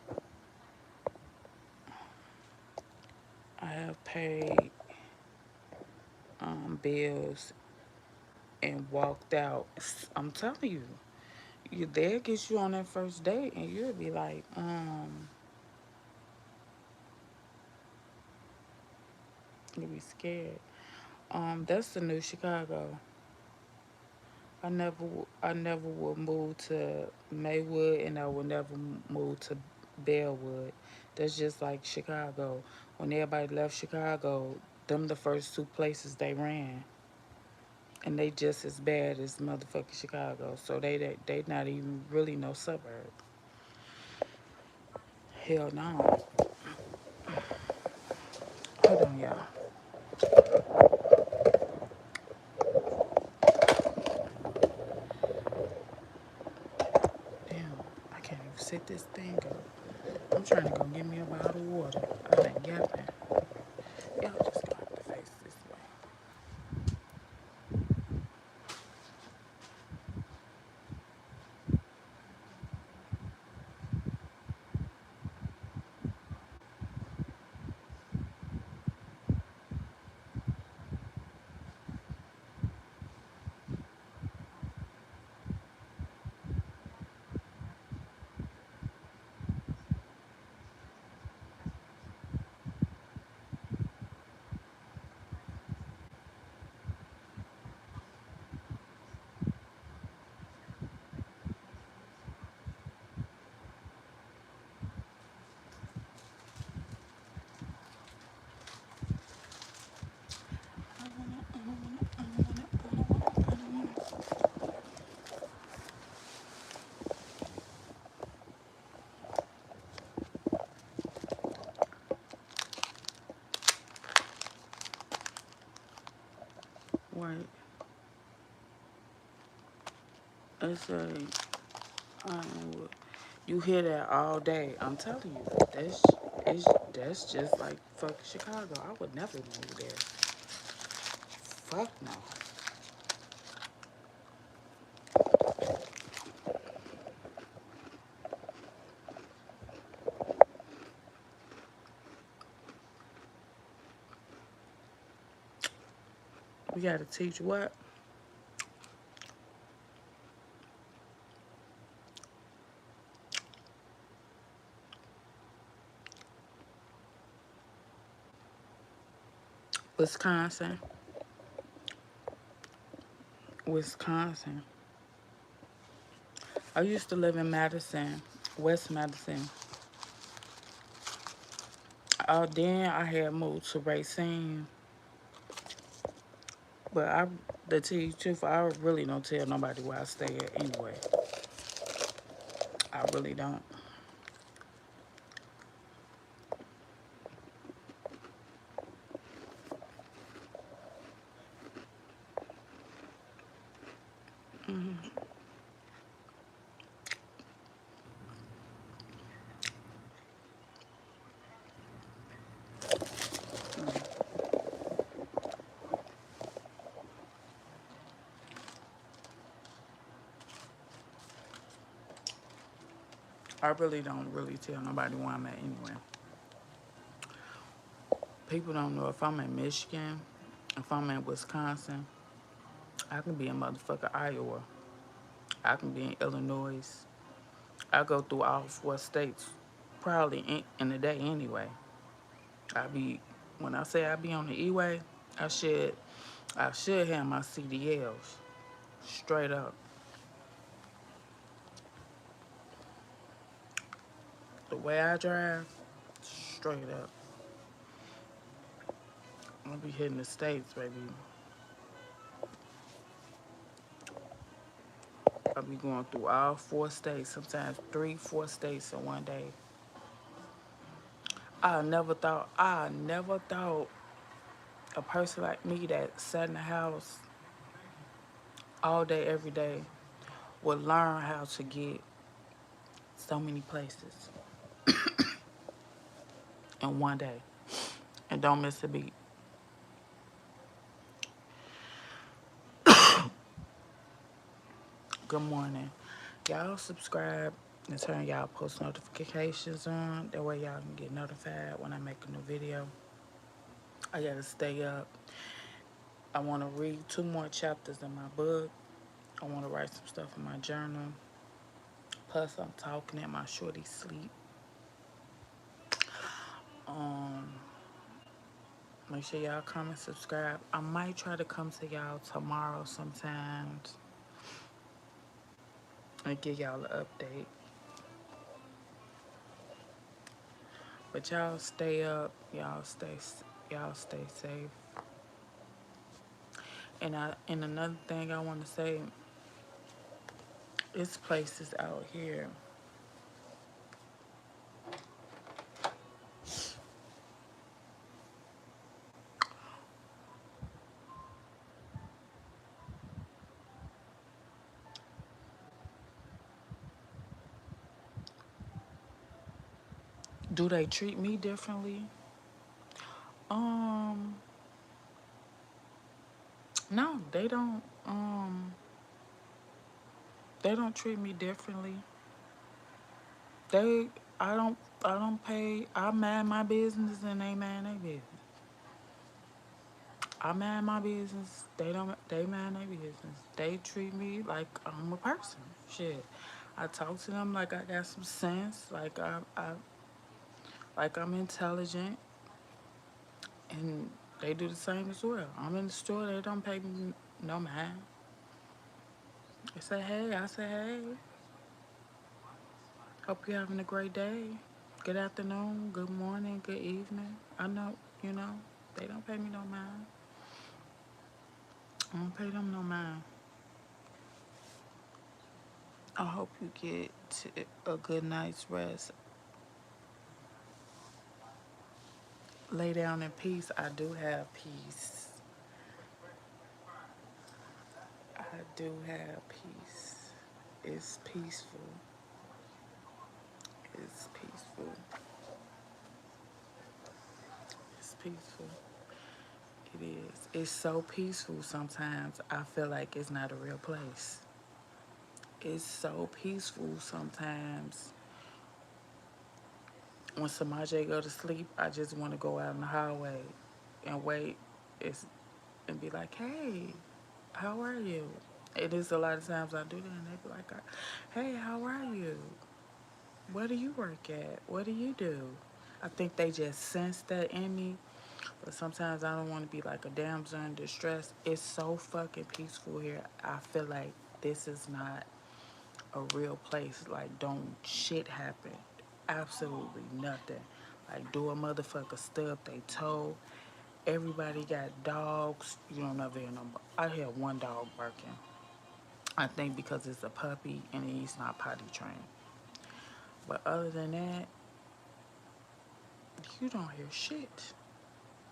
I have paid bills and walked out. I'm telling you, they'll get you on that first date, and you'll be like, you'll be scared. That's the new Chicago. I never would move to Maywood, and I would never move to Bellwood. That's just like Chicago. When everybody left Chicago, them the first two places they ran, and they just as bad as motherfucking Chicago. So they not even really no suburb. Hell no. Hold on, y'all. Damn, I can't even set this thing up. I'm trying to go get me a bottle of water. I ain't yapping. Y'all just gonna have to face this way. Right. It's a, you hear that all day. I'm telling you, that's just like fucking Chicago. I would never move there. Fuck no. We gotta teach what? Wisconsin. Wisconsin. I used to live in Madison, West Madison. Then I had moved to Racine, but to tell you the truth, I really don't tell nobody where I stay at anyway. I really don't. I really don't really tell nobody where I'm at anyway. People don't know if I'm in Michigan, if I'm in Wisconsin. I can be in motherfucker Iowa. I can be in Illinois. I go through all four states probably in a day anyway. I be when I say I be on the E-way, I should I should have my CDLs. Straight up. The way I drive, straight up. I'll be hitting the states, baby. I'll be going through all 4 states, sometimes 3, 4 states in one day. I never thought a person like me that sat in the house all day, every day, would learn how to get so many places in one day and don't miss a beat. Good morning. Y'all subscribe and turn y'all post notifications on. That way y'all can get notified when I make a new video. I gotta stay up. I wanna read 2 more chapters in my book. I wanna write some stuff in my journal. Plus I'm talking in my shorty sleep. Um, Make sure y'all comment, subscribe. I might try to come to y'all tomorrow sometimes and give y'all an update. But y'all stay up. Y'all stay safe. And another thing I want to say, it's places out here. Do they treat me differently? Um, no, they don't. They don't treat me differently. They, I don't pay. I mind my business and they mind their business. I mind my business. They don't. They mind their business. They treat me like I'm a person. Shit. I talk to them like I got some sense. Like I'm intelligent, and they do the same as well. I'm in the store. They don't pay me no mind. They say hey. I say hey. Hope you're having a great day. Good afternoon. Good morning. Good evening. I know. You know. They don't pay me no mind. I don't pay them no mind. I hope you get a good night's rest. Lay down in peace. I do have peace. I do have peace. It's peaceful. It's peaceful. It's peaceful. It is. It's so peaceful sometimes. I feel like it's not a real place. It's so peaceful sometimes. When Samaje go to sleep, I just want to go out in the hallway and wait. It's and be like, hey, how are you? It is a lot of times I do that and they be like, hey, how are you? Where do you work at? What do you do? I think they just sense that in me. But sometimes I don't want to be like a damsel in distress. It's so fucking peaceful here. I feel like this is not a real place. Like, don't shit happen. Absolutely nothing. Like, do a motherfucker stub they toe. Everybody got dogs. You don't never hear no. I hear one dog barking. I think because it's a puppy and he's not potty trained. But other than that, you don't hear shit.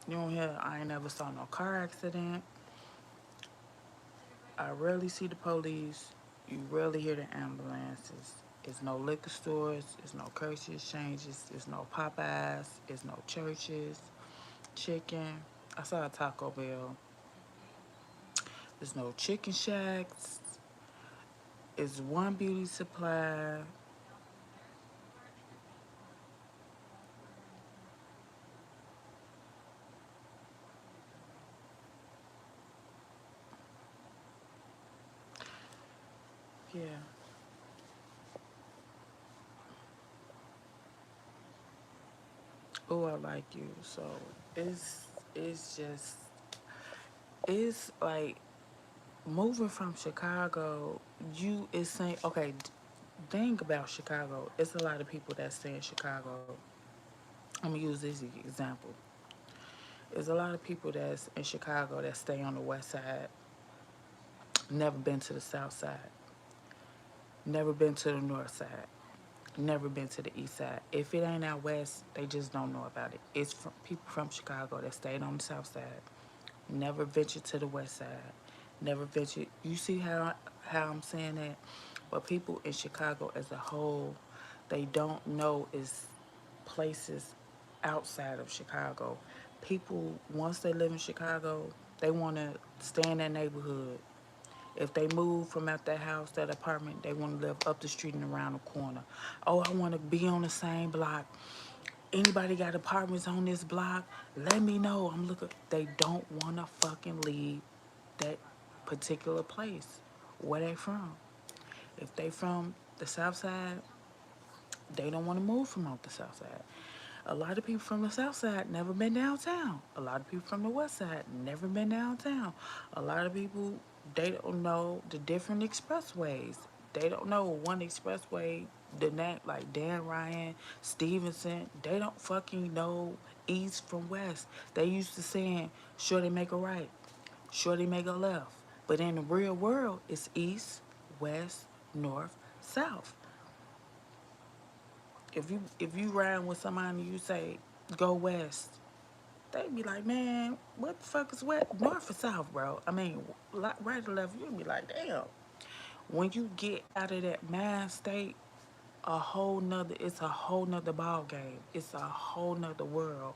You don't hear, I ain't never saw no car accident. I rarely see the police. You rarely hear the ambulances. It's no liquor stores. It's no currency exchanges. It's no Popeyes. It's no churches. Chicken. I saw a Taco Bell. There's no chicken shacks. It's one beauty supply. Yeah. Oh, I like you. So it's just it's like moving from Chicago, you is saying okay. Think about Chicago. It's a lot of people that stay in Chicago. I'm gonna use this example. There's a lot of people that's in Chicago that stay on the west side, never been to the south side, never been to the north side, never been to the east side. If it ain't out west, they just don't know about it. It's from people from Chicago that stayed on the south side, never ventured to the west side, never ventured. You see how I'm saying that? But people in Chicago as a whole, they don't know is places outside of Chicago. People once they live in Chicago, they want to stay in that neighborhood. If they move from out that house, that apartment, they want to live up the street and around the corner. Oh, I want to be on the same block. Anybody got apartments on this block? Let me know. I'm looking. They don't want to fucking leave that particular place where they from. If they from the south side, they don't want to move from off the south side. A lot of people from the south side never been downtown. A lot of people from the west side never been downtown. A lot of people, they don't know the different expressways. They don't know one expressway, the name like Dan Ryan, Stevenson. They don't fucking know east from west. They used to saying, sure they make a right, sure they make a left. But in the real world, it's east, west, north, south. If you ride with somebody and you say go west, they be like, man, what the fuck is west, north or south, bro? I mean, right or left, you'll be like, damn. When you get out of that mind state, it's a whole nother ball game. It's a whole nother world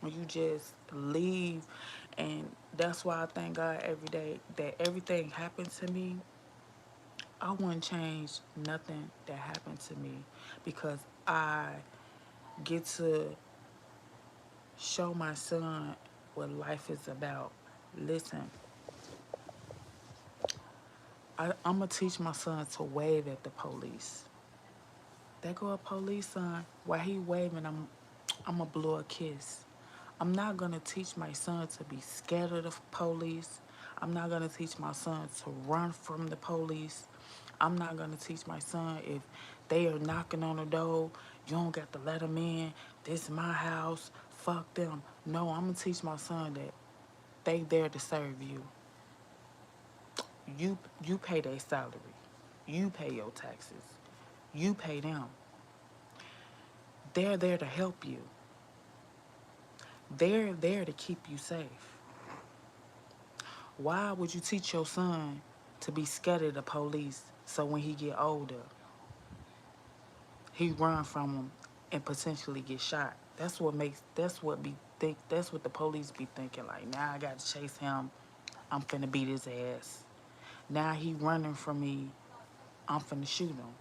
when you just leave, and that's why I thank God every day that everything happened to me. I wouldn't change nothing that happened to me because I get to show my son what life is about. Listen, I'm gonna teach my son to wave at the police. There go a police son. While he waving, I'm gonna blow a kiss. I'm not gonna teach my son to be scared of the police. I'm not gonna teach my son to run from the police. I'm not gonna teach my son if they are knocking on the door, you don't got to let them in. This is my house. Fuck them. No, I'm gonna teach my son that they there to serve you. You pay their salary. You pay your taxes. You pay them. They're there to help you. They're there to keep you safe. Why would you teach your son to be scared of the police so when he get older, he run from them and potentially get shot? That's what the police be thinking like, now I got to chase him. I'm finna beat his ass. Now he running from me. I'm finna shoot him.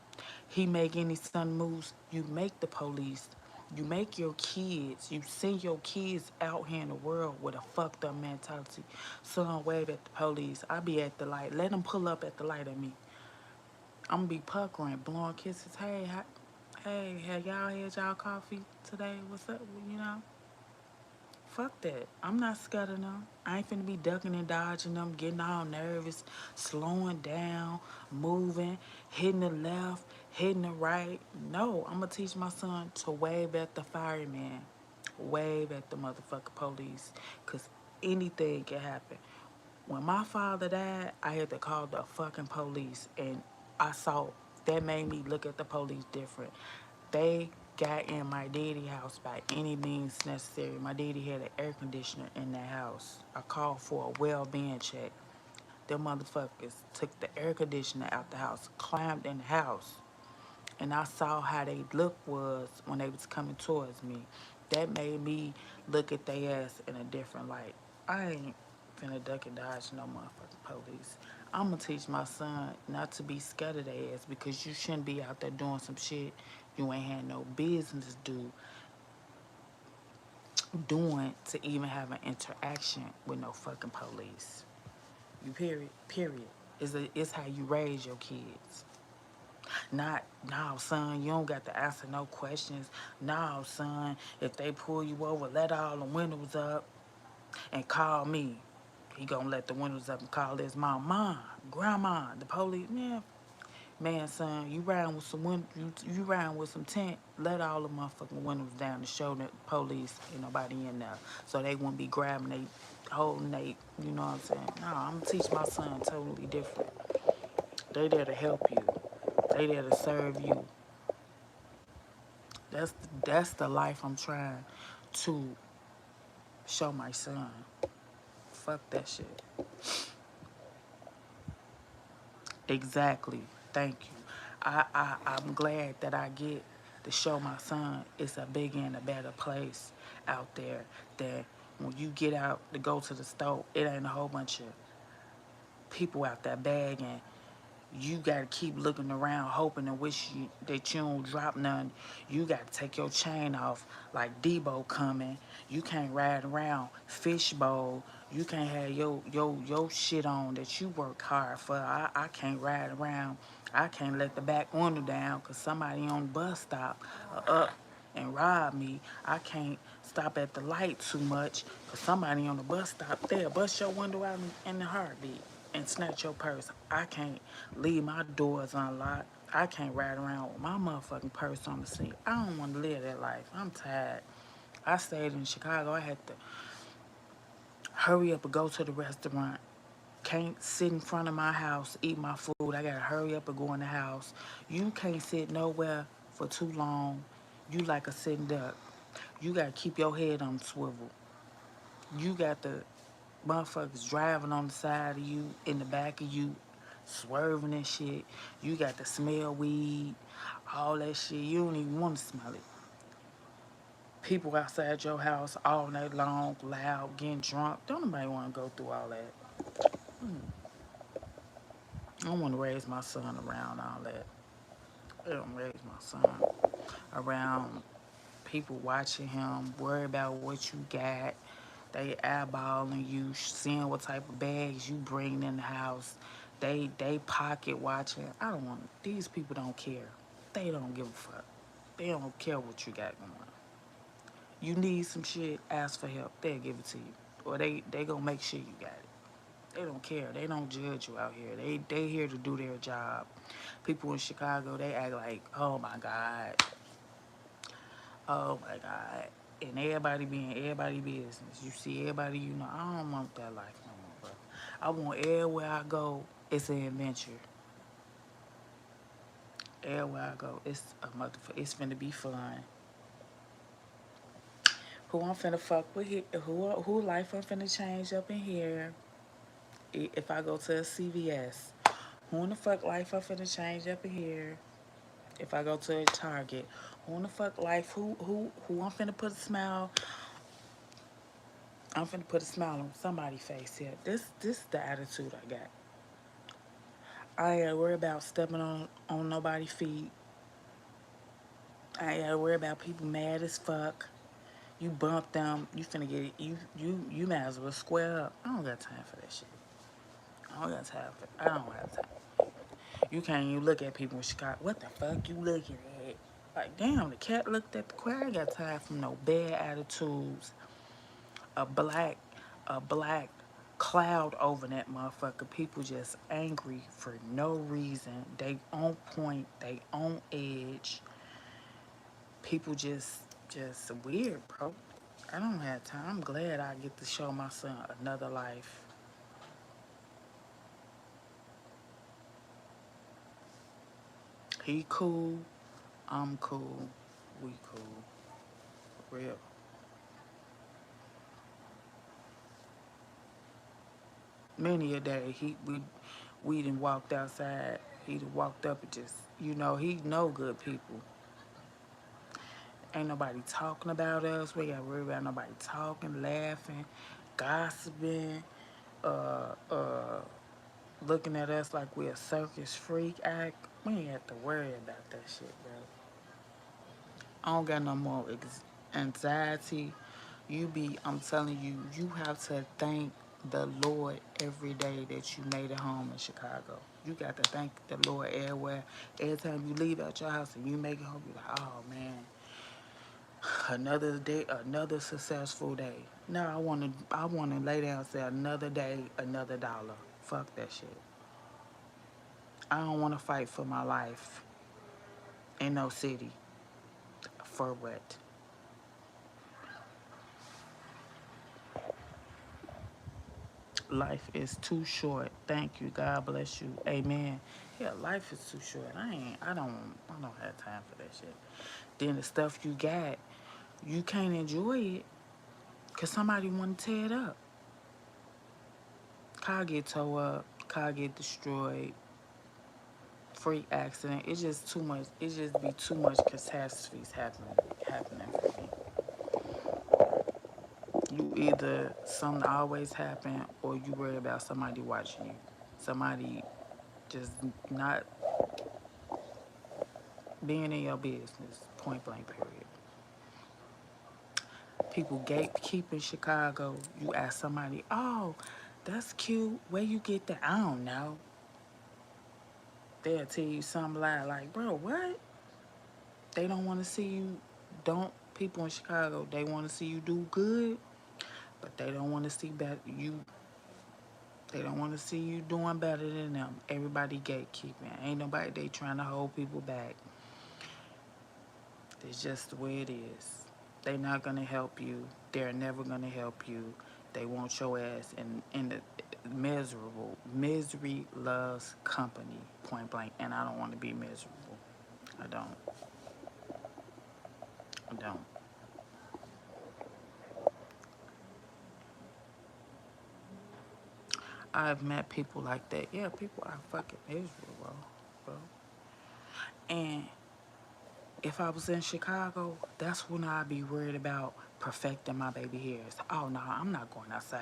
He make any sudden moves, you make the police, you make your kids, you send your kids out here in the world with a fucked up mentality. Son, wave at the police. I be at the light. Let them pull up at the light at me. I'm gonna be puckering, blowing kisses. Hey, have y'all had y'all coffee today? What's up? You know? Fuck that. I'm not scared of them. I ain't finna be ducking and dodging them, getting all nervous, slowing down, moving, hitting the left, hitting the right. No, I'm gonna teach my son to wave at the fireman, wave at the motherfucking police, because anything can happen. When my father died, I had to call the fucking police, and I saw that made me look at the police different. They got in my daddy house by any means necessary. My daddy had an air conditioner in that house. I called for a well-being check. Them motherfuckers took the air conditioner out the house, climbed in the house, and I saw how they look was when they was coming towards me. That made me look at their ass in a different light. I ain't finna duck and dodge no motherfucking police. I'm gonna teach my son not to be scared of their ass because you shouldn't be out there doing some shit you ain't had no business doing to even have an interaction with no fucking police. You period. It's how you raise your kids. Not, no, son, you don't got to answer no questions. No, son, if they pull you over, let all the windows up and call me. He gonna let the windows up and call his mom, grandma, the police. Man, son, you riding with you riding with some tent. Let all the motherfucking windows down to show the police ain't nobody in there, so they won't be grabbing they, holding they. You know what I'm saying? No, I'm gonna teach my son totally different. They there to help you. They there to serve you. That's the life I'm trying to show my son. Fuck that shit. Exactly. Thank you. I'm glad that I get to show my son it's a bigger and a better place out there. That when you get out to go to the store, it ain't a whole bunch of people out there begging. You gotta keep looking around, hoping and wishing that you don't drop none. You gotta take your chain off like Debo coming. You can't ride around fishbowl. You can't have your shit on that you work hard for. I can't ride around. I can't let the back window down because somebody on the bus stop up and rob me. I can't stop at the light too much because somebody on the bus stop there bust your window out in the heartbeat and snatch your purse. I can't leave my doors unlocked. I can't ride around with my motherfucking purse on the seat. I don't want to live that life. I'm tired. I stayed in Chicago. I had to hurry up and go to the restaurant. Can't sit in front of my house, eat my food. I gotta hurry up and go in the house. You can't sit nowhere for too long. You like a sitting duck. You gotta keep your head on the swivel. You got the motherfuckers driving on the side of you, in the back of you, swerving and shit. You got to smell weed, all that shit. You don't even want to smell it. People outside your house all night long, loud, getting drunk. Don't nobody want to go through all that. I don't want to raise my son around all that. I don't raise my son around people watching him, worry about what you got. They eyeballing you, seeing what type of bags you bring in the house. They pocket watching. I don't want. These people don't care. They don't give a fuck. They don't care what you got going on. You need some shit, ask for help. They'll give it to you, or they gonna make sure you got it. They don't care. They don't judge you out here. They here to do their job. People in Chicago, they act like, oh my God, oh my God. And everybody being everybody business. You see everybody you know. I don't want that life no more, bro. I want everywhere I go, it's an adventure. Everywhere I go, it's a motherfucker. It's finna be fun. Who I'm finna fuck with here? Who life I'm finna change up in here? If I go to a CVS, who in the fuck life I'm finna change up in here? If I go to a Target, who in the fuck life? Who I'm finna put a smile? I'm finna put a smile on somebody's face here. This is the attitude I got. I ain't gotta worry about stepping on nobody's feet. I ain't gotta worry about people mad as fuck. You bump them, you finna get it. You might as well square up. I don't got time for that shit. I don't got time for it. I don't have time. You can't even look at people in Chicago. What the fuck you looking at? Like, damn, the cat looked at the choir. I ain't got time for no bad attitudes. A black, a black cloud over that motherfucker. People just angry for no reason. They on point. They on edge. People just weird, bro. I don't have time. I'm glad I get to show my son another life. He cool. I'm cool. We cool. Real. Many a day we done walked outside. He done walked up and just he know good people. Ain't nobody talking about us. We got to worry about nobody talking, laughing, gossiping, uh, uh, looking at us like we a circus freak act. We ain't have to worry about that shit, bro. I don't got no more anxiety. I'm telling you, you have to thank the Lord every day that you made it home in Chicago. You got to thank the Lord everywhere. Every time you leave out your house and you make it home, you're like, oh man, Another day, another successful day. No, I wanna lay down and say another day, another dollar. Fuck that shit. I don't wanna fight for my life in no city. For what? Life is too short. Thank you. God bless you. Amen. Yeah, life is too short. I don't have time for that shit. Then the stuff you got, you can't enjoy it because somebody want to tear it up. Car get towed up, car get destroyed, freak accident. It's just too much. It just be too much catastrophes happening for me. You either something always happen or you worry about somebody watching you. Somebody just not being in your business. Point blank period. People gatekeep in Chicago. You ask somebody, oh, that's cute. Where you get that? I don't know. They'll tell you some lie like, bro, what? They don't want to see you. Don't people in Chicago? They want to see you do good, but they don't want to see better you. They don't want to see you doing better than them. Everybody gatekeeping. Ain't nobody they trying to hold people back. It's just the way it is. They not gonna help you. They're never gonna help you. They want your ass in the miserable. Misery loves company. Point blank. And I don't want to be miserable. I don't. I don't. I've met people like that. Yeah, people are fucking miserable, bro. And if I was in Chicago, that's when I'd be worried about perfecting my baby hairs. Oh no, I'm not going outside,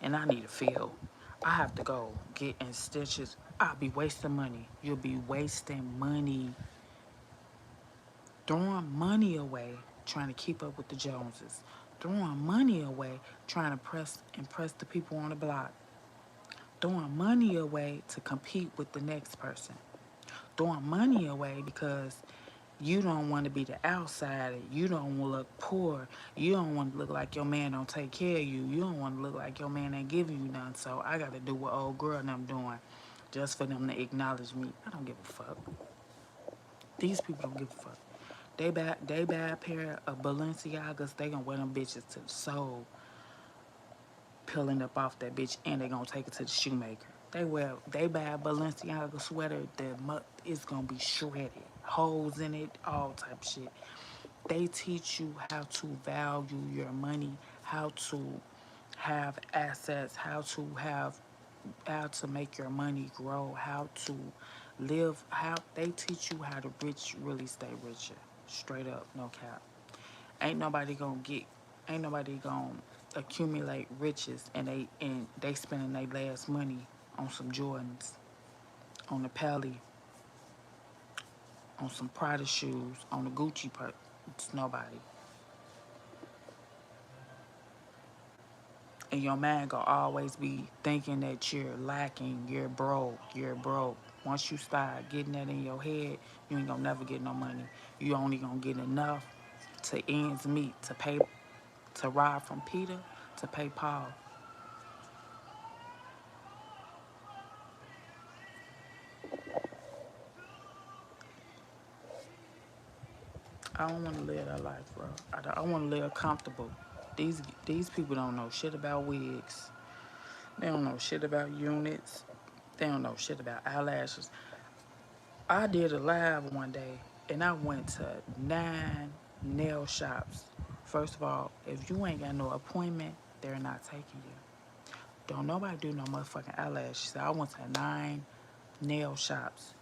and I need a feel. I have to go get in stitches. I'll be wasting money. You'll be wasting money, throwing money away, trying to keep up with the Joneses, throwing money away, trying to impress the people on the block, throwing money away to compete with the next person, throwing money away because you don't want to be the outsider. You don't want to look poor. You don't want to look like your man don't take care of you. You don't want to look like your man ain't giving you none. So I got to do what old girl and I'm doing just for them to acknowledge me. I don't give a fuck. These people don't give a fuck. They buy a pair of Balenciagas. They gonna wear them bitches to the soul, peeling up off that bitch, and they gonna take it to the shoemaker. They buy a Balenciaga sweater that is gonna be shredded, holes in it, all type of shit. They teach you how to value your money, how to have assets, how to make your money grow, how to live, how they teach you how to rich really stay richer. Straight up, no cap. Ain't nobody gonna get ain't nobody gonna accumulate riches and they spending their last money on some Jordans, on the Pally, on some Prada shoes, on the Gucci purse. It's nobody. And your mind gonna always be thinking that you're lacking, you're broke. Once you start getting that in your head, you ain't gonna never get no money. You only gonna get enough to ends meet, to ride from Peter to pay Paul. I don't want to live that life, bro. I want to live comfortable. These people don't know shit about wigs. They don't know shit about units. They don't know shit about eyelashes. I did a live one day and I went to 9 nail shops. First of all, if you ain't got no appointment, they're not taking you. Don't nobody do no motherfucking eyelashes. So I went to 9 nail shops.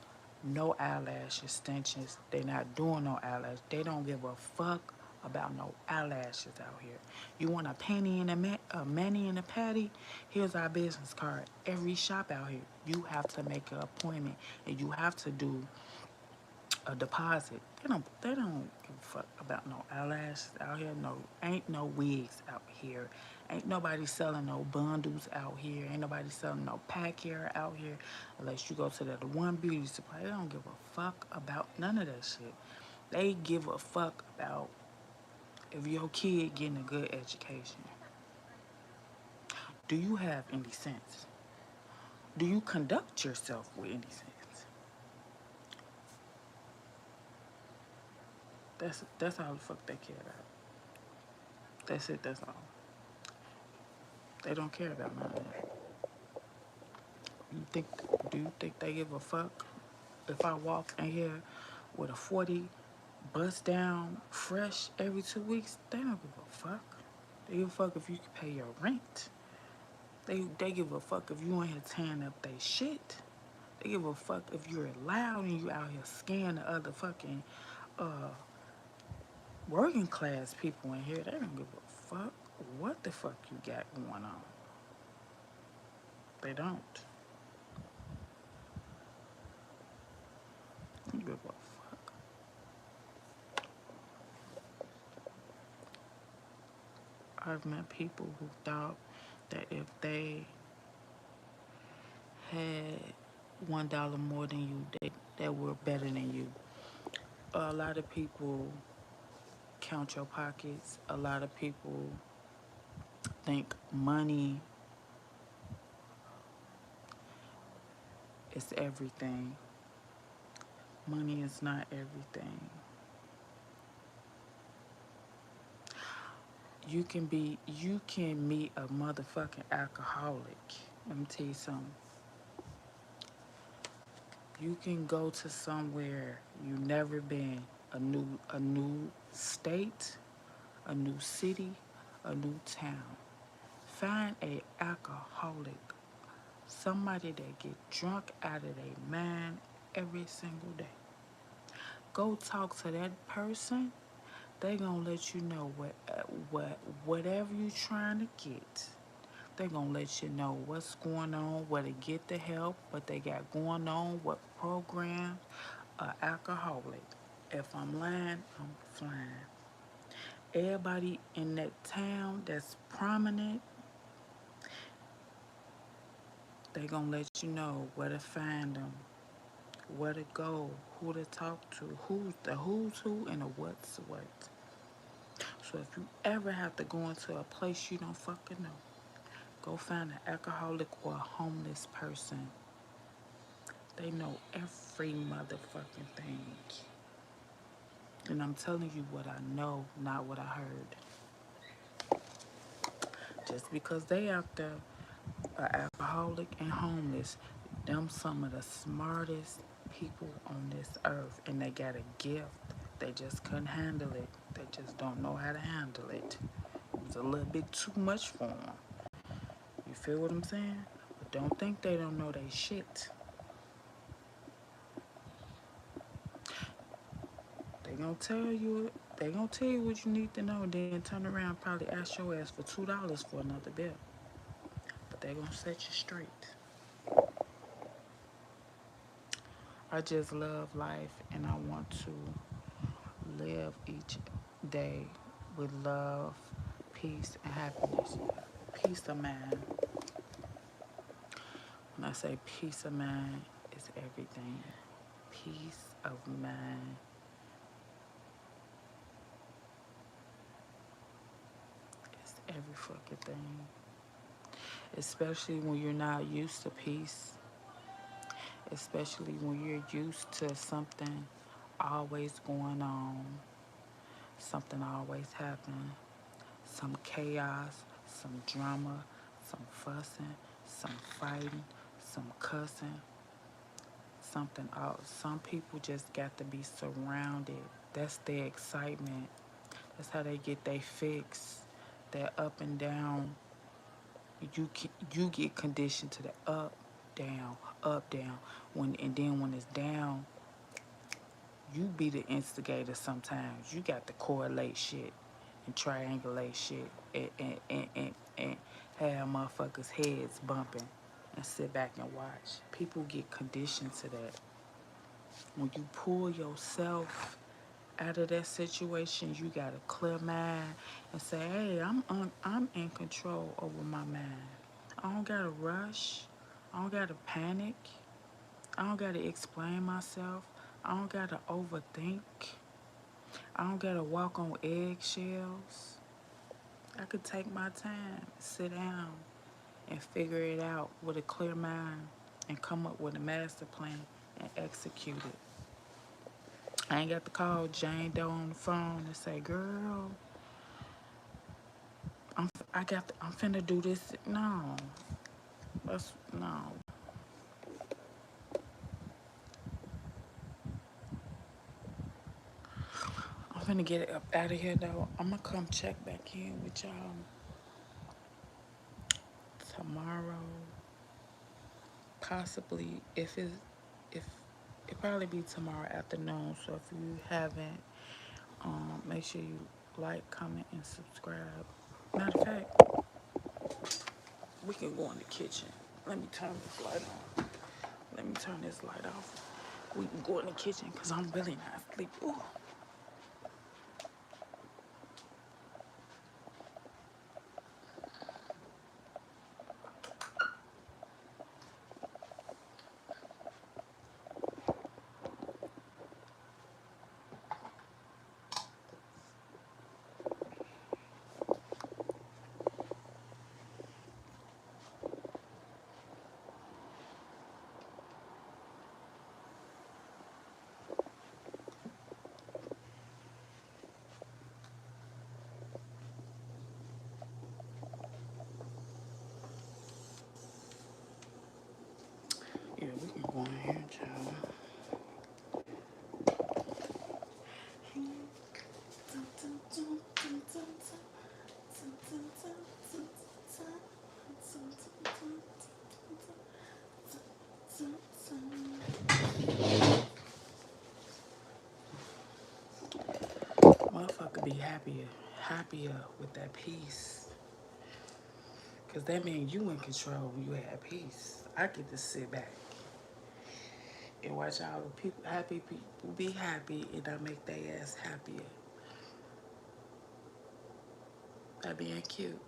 No eyelash extensions. They not doing no eyelash. They don't give a fuck about no eyelashes out here. You want a penny and a mani and a patty? Here's our business card. Every shop out here, you have to make an appointment and you have to do a deposit. They don't give a fuck about no eyelashes out here. No, ain't no wigs out here. Ain't nobody selling no bundles out here. Ain't nobody selling no pack hair out here unless you go to that one beauty supply. They don't give a fuck about none of that shit. They give a fuck about if your kid getting a good education, do you have any sense? Do you conduct yourself with any sense? That's all the fuck they care about. That's it. That's all. They don't care about none of that. You think? Do you think they give a fuck if I walk in here with a 40 bust down fresh every 2 weeks? They don't give a fuck. They give a fuck if you can pay your rent. They give a fuck if you ain't here tearing up they shit. They give a fuck if you're loud and you out here scaring the other fucking uh, working class people in here. They don't give a fuck what the fuck you got going on. They don't. They don't give a fuck. I've met people who thought that if they had $1 more than you, they were better than you. A lot of people count your pockets. A lot of people think money is everything. Money is not everything. You can meet a motherfucking alcoholic. Let me tell you something. You can go to somewhere you never been, a new state, a new city, a new town. Find a alcoholic, somebody that get drunk out of their mind every single day. Go talk to that person. They gonna let you know whatever you trying to get. They gonna let you know what's going on, where to get the help, what they got going on, what program. Alcoholic. If I'm lying, I'm flying. Everybody in that town that's prominent, they gonna let you know where to find them, where to go, who to talk to, who's who and the what's what. So if you ever have to go into a place you don't fucking know, go find an alcoholic or a homeless person. They know every motherfucking thing. And I'm telling you what I know, not what I heard. Just because they out there are alcoholic and homeless, them some of the smartest people on this earth, and they got a gift. They just couldn't handle it. They just don't know how to handle it. It was a little bit too much for them. You feel what I'm saying? But don't think they don't know they shit. They gonna tell you. They gonna tell you what you need to know, then turn around and probably ask your ass for $2 for another bill. But they gonna set you straight. I just love life, and I want to live each day with love, peace, and happiness. Peace of mind. When I say peace of mind, it's everything. Peace of mind is every fucking thing. Especially when you're not used to peace. Especially when you're used to something always going on. Something always happening. Some chaos, some drama, some fussing, some fighting, some cussing, something else. Some people just got to be surrounded. That's their excitement. That's how they get their fix. They're up and down. You get conditioned to the up, down. And then when it's down, you be the instigator sometimes. You got to correlate shit and triangulate shit and have motherfuckers' heads bumping and sit back and watch. People get conditioned to that. When you pull yourself out of that situation, you got a clear mind and say, "Hey, I'm in control over my mind. I don't gotta rush. I don't gotta panic. I don't gotta explain myself. I don't gotta overthink. I don't gotta walk on eggshells. I could take my time, sit down, and figure it out with a clear mind and come up with a master plan and execute it. I ain't got to call Jane Doe on the phone and say, "Girl, I'm finna do this." No, no. I'm finna get it up out of here though. I'm gonna come check back in with y'all tomorrow. Possibly if it probably be tomorrow afternoon. So if you haven't, make sure you like, comment, and subscribe. Matter of fact, we can go in the kitchen. Let me turn this light on. Let me turn this light off. We can go in the kitchen because I'm really not asleep. Ooh. Yeah, we can go in here, child. Motherfucker be happier with that peace. Cause that means you in control when you have peace. I get to sit back and watch all the people, happy people be happy, and I make their ass happier. That being cute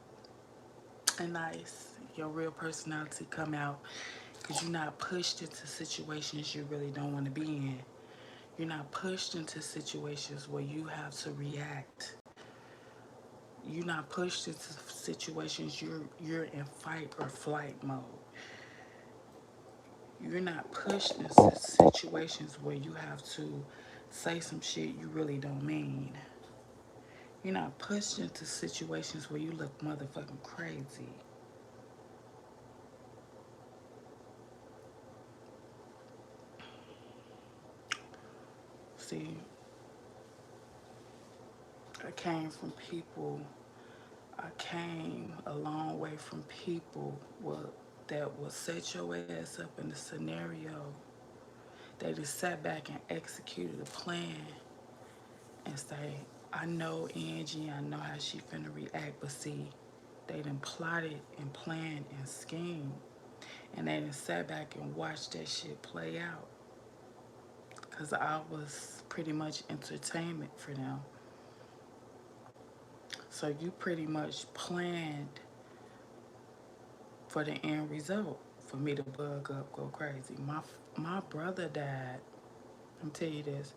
and nice. Your real personality come out because you're not pushed into situations you really don't want to be in. You're not pushed into situations where you have to react. You're not pushed into situations you're in fight or flight mode. You're not pushed into situations where you have to say some shit you really don't mean. You're not pushed into situations where you look motherfucking crazy. See, I came from people, I came a long way from people that will set your ass up in a scenario. They just sat back and executed a plan and say, I know Angie, I know how she finna react, but see, they done plotted and planned and schemed, and they done sat back and watched that shit play out. Cause I was pretty much entertainment for them. So you pretty much planned for the end result for me to bug up, go crazy. My brother died. I'm tell you this.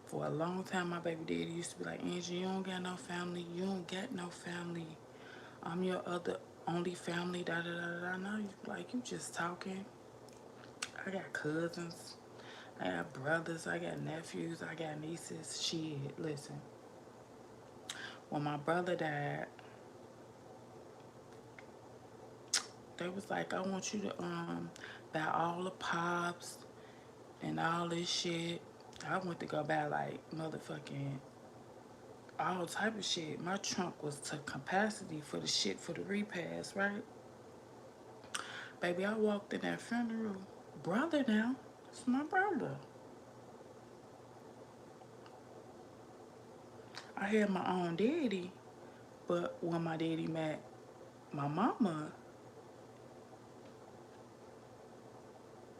For a long time, my baby daddy used to be like, Angie, you don't got no family. You don't get no family. I'm your other only family. Da da da da. No, like you just talking. I got cousins. I got brothers. I got nephews. I got nieces. Shit, listen. When my brother died, they was like, I want you to buy all the pops and all this shit. I went to go buy like motherfucking all type of shit. My trunk was to capacity for the shit for the repast, right? Baby, I walked in that funeral. Brother now. It's my brother. I had my own daddy, but when my daddy met my mama,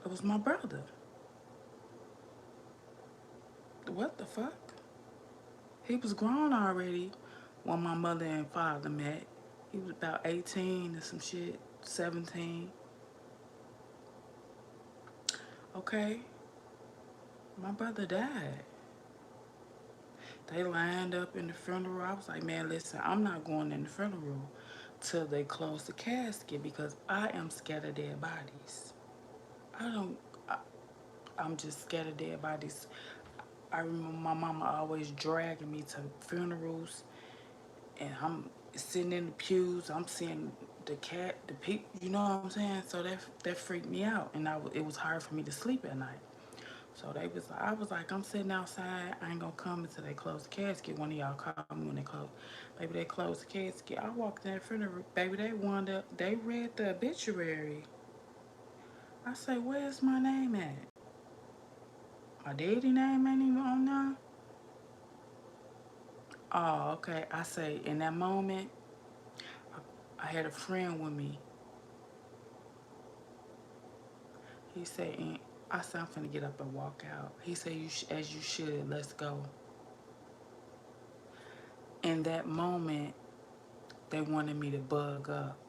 it was my brother. What the fuck? He was grown already when my mother and father met. He was about 18 or some shit, 17. Okay, my brother died. They lined up in the funeral. I was like, man, listen, I'm not going in the funeral till they close the casket because I am scared of dead bodies. I don't, I, I'm just scared of dead bodies. I remember my mama always dragging me to funerals, and I'm sitting in the pews. I'm seeing the people. You know what I'm saying? So that freaked me out, and it was hard for me to sleep at night. So I was like, I'm sitting outside. I ain't gonna come until they close the casket. One of y'all call me when they close. Baby, they closed the casket. I walked in that funeral. Baby, they wound up. They read the obituary. I say, where's my name at? My daddy name ain't even on there. Oh, okay. I say, in that moment, I had a friend with me. He said, I said, I'm finna get up and walk out. He said, as you should, let's go. In that moment, they wanted me to bug up.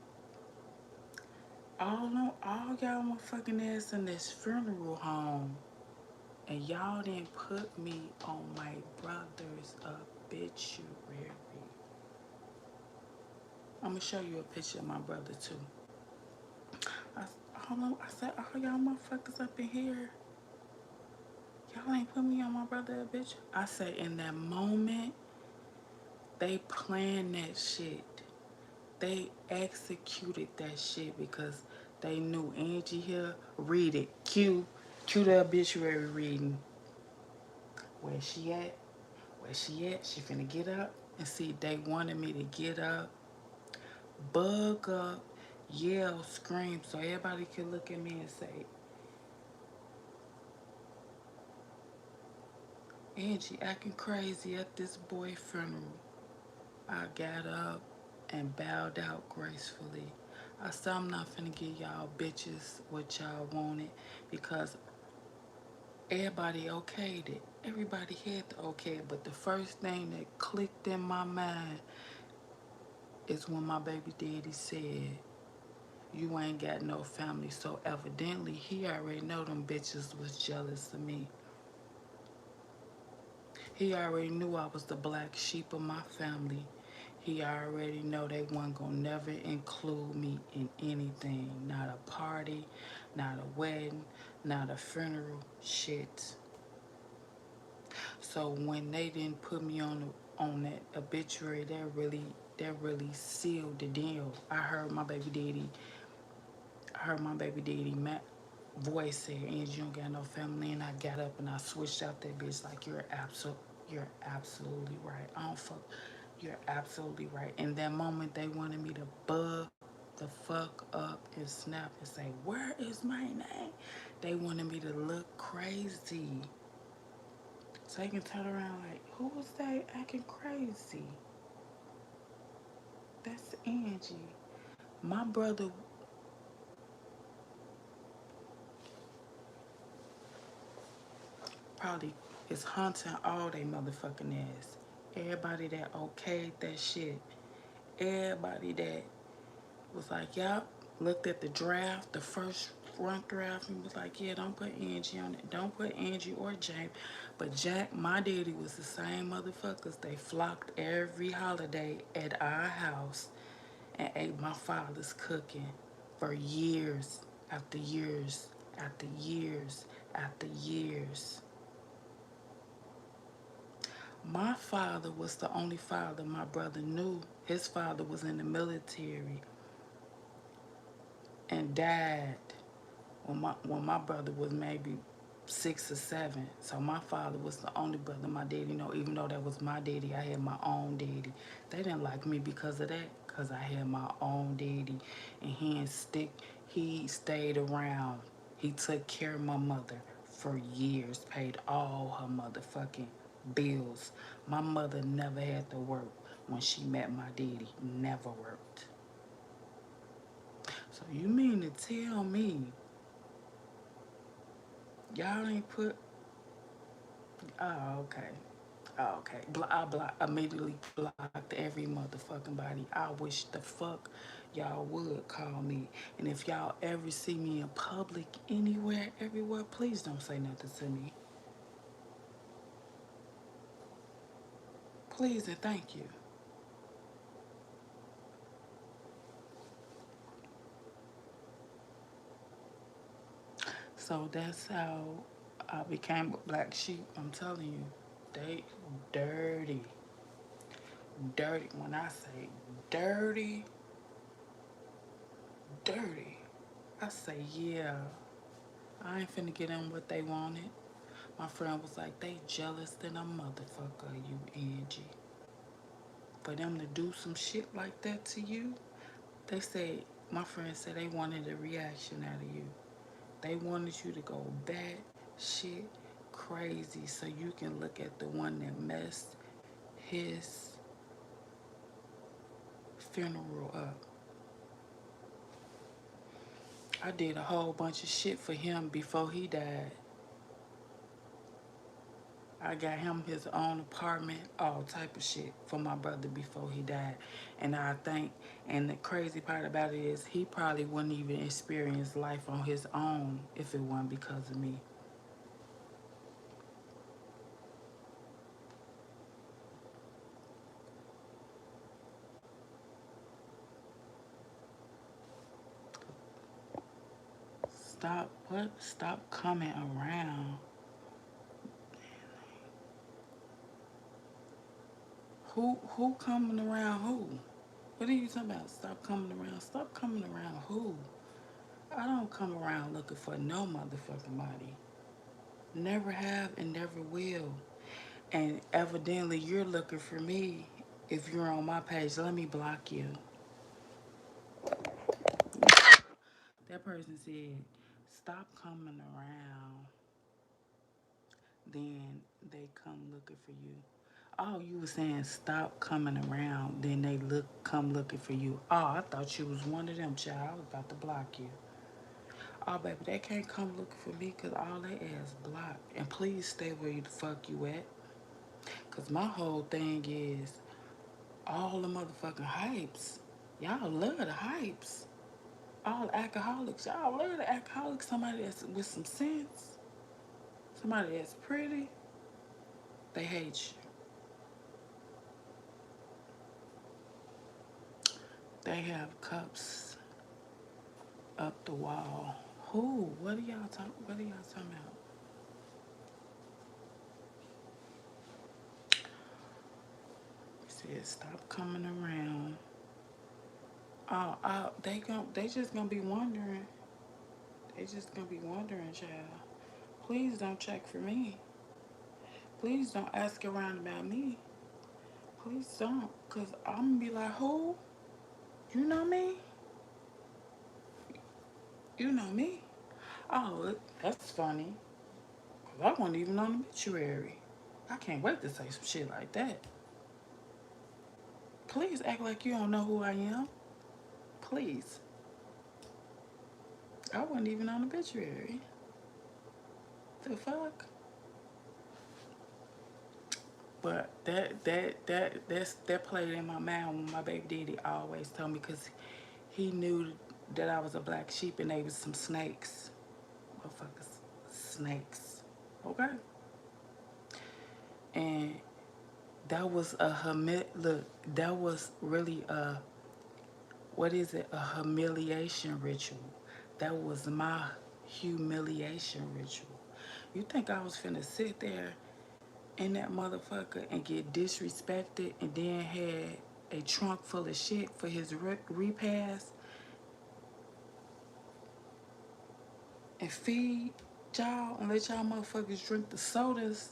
All y'all motherfucking ass in this funeral home, and y'all didn't put me on my brother's obituary. I'm gonna show you a picture of my brother too. I, Hold on, I said, all y'all motherfuckers up in here, y'all ain't put me on my brother's obituary. I said, in that moment, they planned that shit. They executed that shit because they knew Angie here. Read it. Cue the obituary reading. Where she at? Where she at? She finna get up. And see, they wanted me to get up, bug up, yell, scream, so everybody could look at me and say, Angie acting crazy at this boy funeral. I got up and bowed out gracefully. I said, I'm not finna give y'all bitches what y'all wanted because everybody okayed it. Everybody had to okay it, but the first thing that clicked in my mind is when my baby daddy said, you ain't got no family. So evidently he already know them bitches was jealous of me. He already knew I was the black sheep of my family. He already know they wasn't gonna never include me in anything. Not a party, not a wedding, not a funeral, shit. So when they didn't put me on that obituary, that really sealed the deal. I heard my baby daddy Matt voice said, Angie, you don't got no family, and I got up and I switched out that bitch like you're absolutely right. I don't fuck you're absolutely right. In that moment they wanted me to bug the fuck up and snap and say, where is my name? They wanted me to look crazy. So they can turn around like, who was that acting crazy? That's Angie. My brother probably is hunting all they motherfucking ass. Everybody that okayed that shit. Everybody that was like, yup, looked at the draft, the first front draft, and was like, yeah, don't put Angie on it. Don't put Angie or James. But Jack, my daddy, was the same motherfuckers. They flocked every holiday at our house and ate my father's cooking for years after years after years after years. My father was the only father my brother knew. His father was in the military and died when my brother was maybe 6 or 7. So my father was the only brother my daddy know. Even though that was my daddy, I had my own daddy. They didn't like me because of that, because I had my own daddy, and he stayed around. He took care of my mother for years, paid all her motherfucking bills. My mother never had to work when she met my daddy. Never worked. So you mean to tell me y'all ain't put. Oh, okay. Oh, okay. Immediately blocked every motherfucking body. I wish the fuck y'all would call me. And if y'all ever see me in public anywhere, everywhere, please don't say nothing to me. Please and thank you. So that's how I became a black sheep. I'm telling you, they dirty, dirty. When I say dirty, dirty, I say yeah. I ain't finna get them what they wanted. My friend was like, they jealous than a motherfucker, you Angie. For them to do some shit like that to you, they said, my friend said they wanted a reaction out of you. They wanted you to go bad shit crazy so you can look at the one that messed his funeral up. I did a whole bunch of shit for him before he died. I got him his own apartment, all type of shit for my brother before he died. And I think, and the crazy part about it is he probably wouldn't even experience life on his own if it wasn't because of me. Stop, what? Stop coming around. Who coming around who? What are you talking about? Stop coming around. Stop coming around who? I don't come around looking for no motherfucking body. Never have and never will. And evidently you're looking for me. If you're on my page, let me block you. That person said, stop coming around. Then they come looking for you. Oh, you were saying stop coming around, then they come looking for you. Oh, I thought you was one of them, child. I was about to block you. Oh, baby, they can't come looking for me because all they ass blocked. And please stay where you the fuck you at. Because my whole thing is all the motherfucking hypes. Y'all love the hypes. All the alcoholics. Y'all love the alcoholics. Somebody that's with some sense. Somebody that's pretty. They hate you. They have cups up the wall. Who? What are y'all talking? What are y'all talking about? He said, stop coming around. They just gonna be wondering. They just gonna be wondering, child. Please don't check for me. Please don't ask around about me. Please don't, cause I'm gonna be like, who? You know me? You know me? Oh, that's funny. Cause I wasn't even on the obituary. I can't wait to say some shit like that. Please act like you don't know who I am. Please. I wasn't even on the obituary. The fuck? But that played in my mind when my baby daddy always told me because he knew that I was a black sheep and they was some snakes. Motherfuckers. Snakes. Okay? And that was look, that was really what is it? A humiliation ritual. That was my humiliation ritual. You think I was finna sit there in that motherfucker and get disrespected and then had a trunk full of shit for his repast and feed y'all and let y'all motherfuckers drink the sodas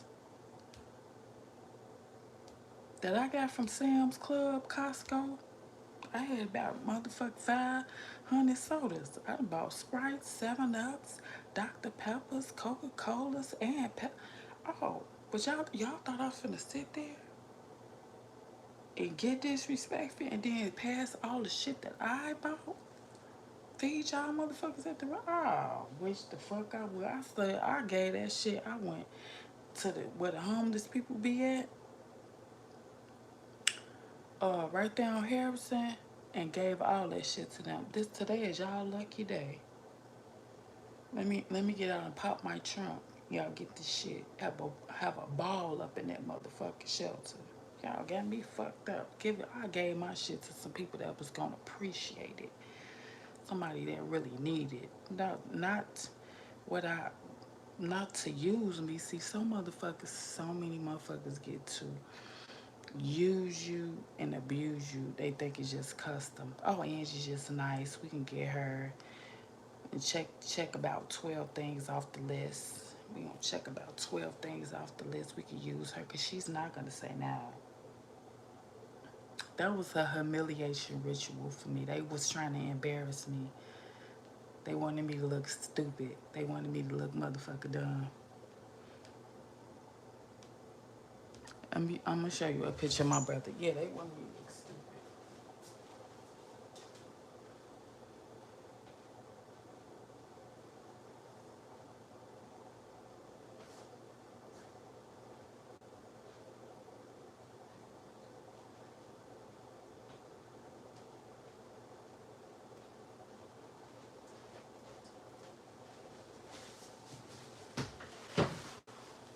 that I got from Sam's Club, Costco? I had about motherfucking 500 sodas. I done bought Sprites, 7 Ups, Dr. Peppers, Coca Colas, and oh, but y'all thought I was finna sit there and get disrespectful and then pass all the shit that I bought? Feed y'all motherfuckers at the oh, wish the fuck I would. I said I gave that shit. I went to the where the homeless people be at, right there on Harrison, and gave all that shit to them. This today is y'all lucky day. Let me get out and pop my trunk. Y'all get this shit. Have a ball up in that motherfucking shelter. Y'all got me fucked up. I gave my shit to some people that was gonna appreciate it. Somebody that really needed it. Not what I not to use me. See, so many motherfuckers get to use you and abuse you. They think it's just custom. Oh, Angie's just nice. We can get her and check about 12 things off the list. We gonna check about 12 things off the list. We can use her because she's not gonna say no. That was a humiliation ritual for me. They was trying to embarrass me. They wanted me to look stupid. They wanted me to look motherfucker dumb. I'm gonna show you a picture of my brother. Yeah, they wanted me to look stupid.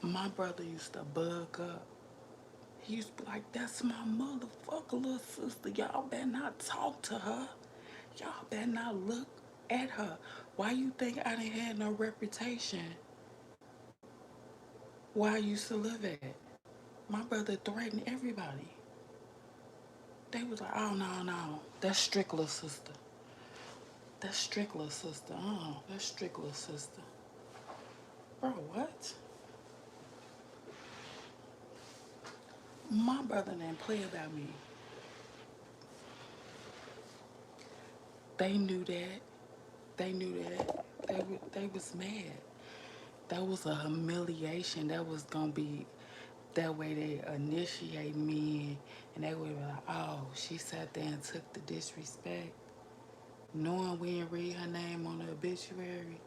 My brother used to bug up. He used to be like, that's my motherfucker little sister. Y'all better not talk to her. Y'all better not look at her. Why you think I didn't have no reputation where I used to live at? My brother threatened everybody. They was like, oh, no, no. That's Strickler's sister. That's Strickler's sister. Oh, that's Strickler's sister. Bro, what? My brother didn't play about me. They knew that. They knew that. They was mad. That was a humiliation. That was gonna be that way they initiate me and they would be like, oh, she sat there and took the disrespect, knowing we didn't read her name on the obituary,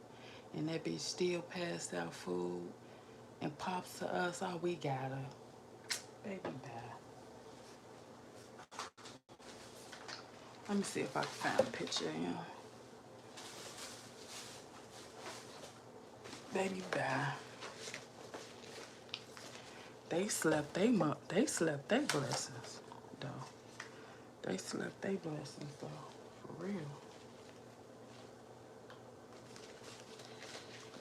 and that bitch still passed out food and pops to us, oh, we got her. Baby bye. Let me see if I can find a picture of him. Baby bye. They slept they blessings, though. They slept they blessings, though. For real.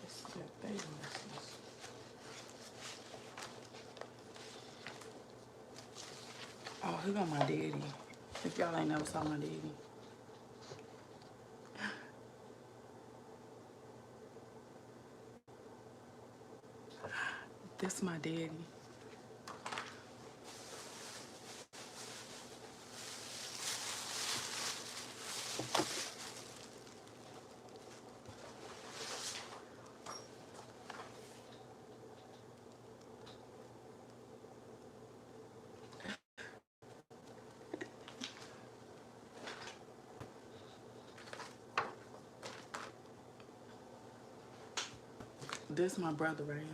They slept they blessings. Oh, here go my daddy. If y'all ain't never saw my daddy. This my daddy. This my brother right here.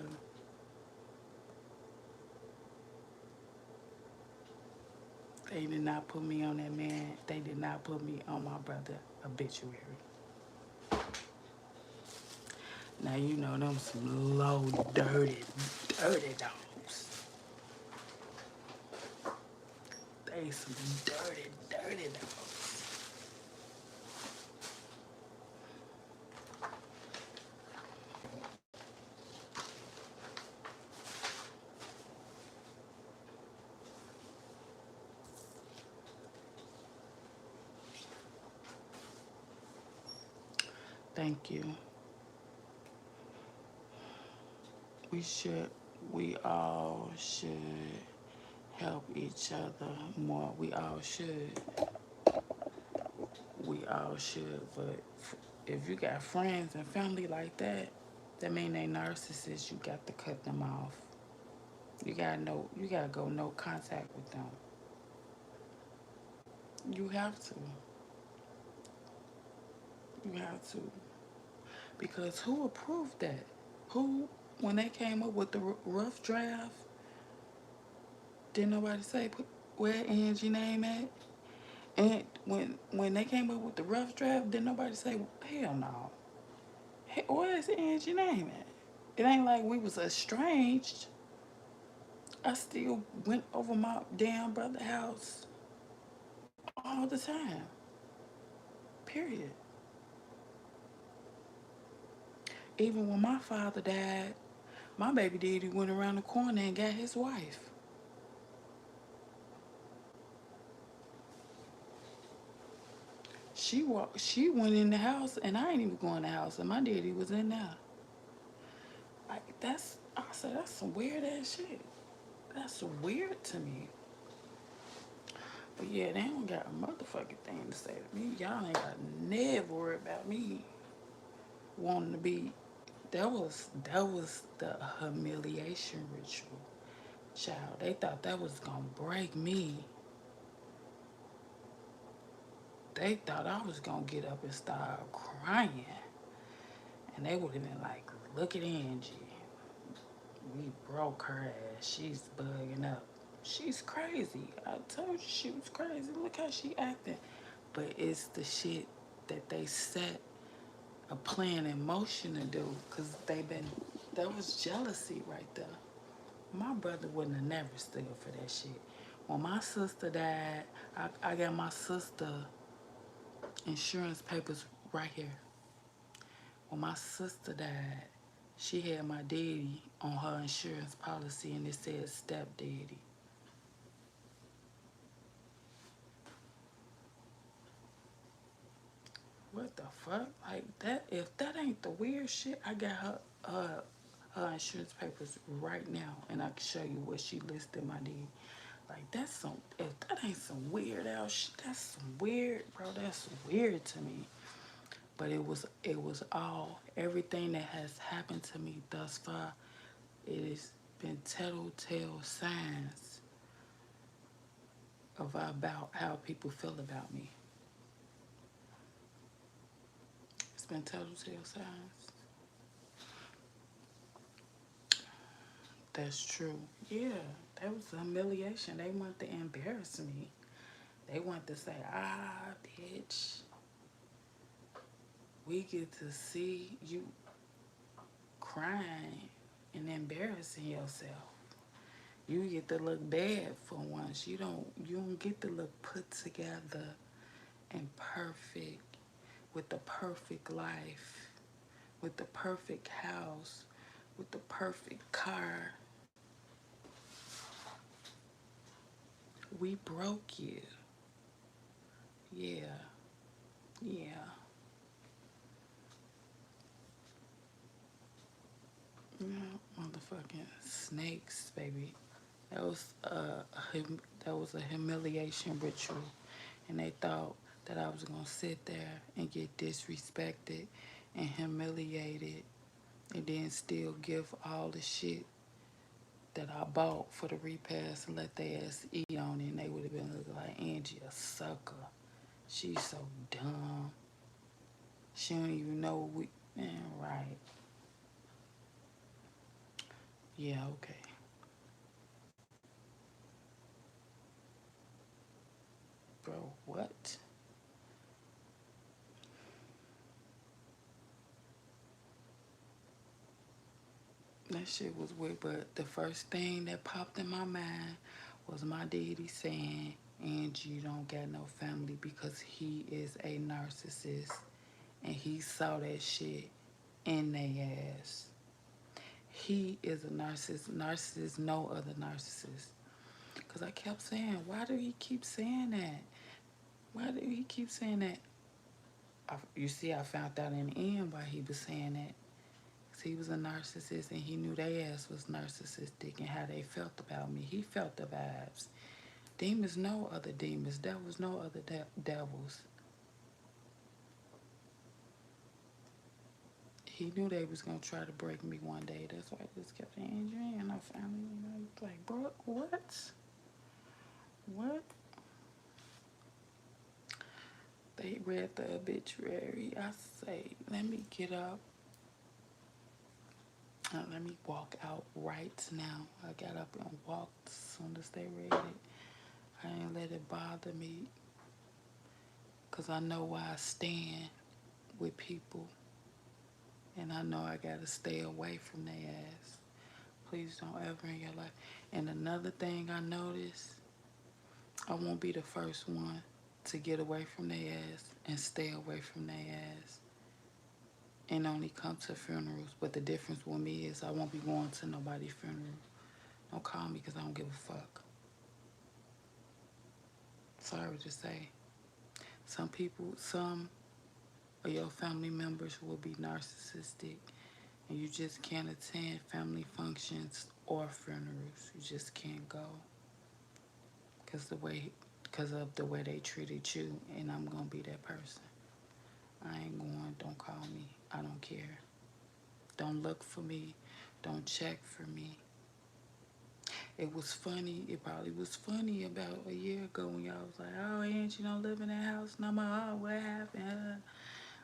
They did not put me on that man. They did not put me on my brother obituary. Now you know them some low, dirty dogs. They some dirty dogs. Thank you. We should, we all should help each other more. We all should. We all should. But if you got friends and family like that, that mean they narcissists. You got to cut them off. You gotta know. You gotta go no contact with them. You have to. You have to. Because who approved that? Who, when they came up with the rough draft, didn't nobody say put where Angie name at? And when they came up with the rough draft, didn't nobody say hell no? Hey, where's Angie name at? It ain't like we was estranged. I still went over my damn brother's house all the time. Period. Even when my father died, my baby daddy went around the corner and got his wife. She went in the house and I ain't even going in the house and my daddy was in there. Like I said that's some weird ass shit. That's weird to me. But yeah, they don't got a motherfucking thing to say to me. Y'all ain't got never worry about me wanting to be. That was the humiliation ritual, child. They thought that was gonna break me. They thought I was gonna get up and start crying, and they would have been like, "Look at Angie. We broke her ass. She's bugging up. She's crazy. I told you she was crazy. Look how she acting." But it's the shit that they set a plan in motion to do, because that was jealousy right there. My brother wouldn't have never stood for that shit. When my sister died, I got my sister insurance papers right here. When my sister died, she had my daddy on her insurance policy and it said stepdaddy. What the fuck? Like that, if that ain't the weird shit, I got her insurance papers right now and I can show you what she listed my deed. Like that's some, if that ain't some weird ass shit, that's some weird, bro. That's weird to me. But it was all everything that has happened to me thus far. It has been telltale signs of about how people feel about me. It's been telltale signs. That's true. Yeah, that was humiliation. They want to embarrass me. They want to say, bitch, we get to see you crying and embarrassing yourself. You get to look bad for once. You don't get to look put together and perfect with the perfect life, with the perfect house, with the perfect car. We broke you. Yeah. Yeah. Yeah. Motherfucking snakes, baby. That was that was a humiliation ritual, and they thought that I was gonna sit there and get disrespected and humiliated, and then still give all the shit that I bought for the repast and let their ass eat on it, and they would have been looking like Angie a sucker. She's so dumb. She don't even know what we. Man, right? Yeah, okay. Bro, what? That shit was weird, but the first thing that popped in my mind was my daddy saying, Angie, you don't got no family because he is a narcissist and he saw that shit in their ass. He is a narcissist. Narcissist, no other narcissist. Because I kept saying, why do he keep saying that? Why do he keep saying that? You see, I found out in the end why he was saying that. Because he was a narcissist and he knew their ass was narcissistic and how they felt about me. He felt the vibes. Demons know other demons. Devils know other devils. He knew they was going to try to break me one day. That's why I just kept saying, you ain't no family. You know, like, bro, what? What? They read the obituary. I say, let me get up. Let me walk out right now. I got up and walked as soon as they read it. I ain't let it bother me because I know where I stand with people and I know I got to stay away from their ass. Please don't ever in your life. And another thing I noticed, I won't be the first one to get away from their ass and stay away from their ass and only come to funerals. But the difference with me is I won't be going to nobody's funeral. Don't call me because I don't give a fuck. Sorry to say. Some people, some of your family members will be narcissistic and you just can't attend family functions or funerals. You just can't go because because of the way they treated you, and I'm gonna be that person. I ain't going. Don't call me. I don't care. Don't look for me. Don't check for me. It was funny. It probably was funny about a year ago when y'all was like, "Oh, Aunt, you don't live in that house no more. Oh, what happened?"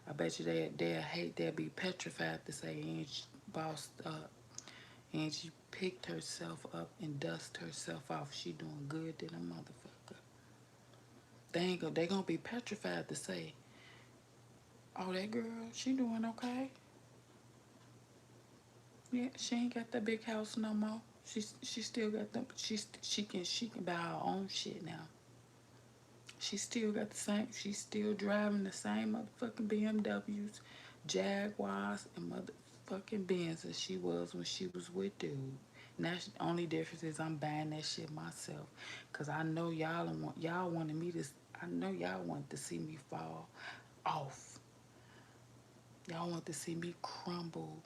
I bet you they'll hate. They'll be petrified to say Aunt bossed up. And she picked herself up and dust herself off. She doing good than a motherfucker. They gonna be petrified to say, "Oh, that girl, she doing okay. Yeah, she ain't got that big house no more. She still got them. She can buy her own shit now. She still got the same. She's still driving the same motherfucking BMWs, Jaguars, and motherfucking Benz as she was when she was with dude. Now the only difference is I'm buying that shit myself, cause I know y'all wanted me to. I know y'all wanted to see me fall off. Y'all want to see me crumble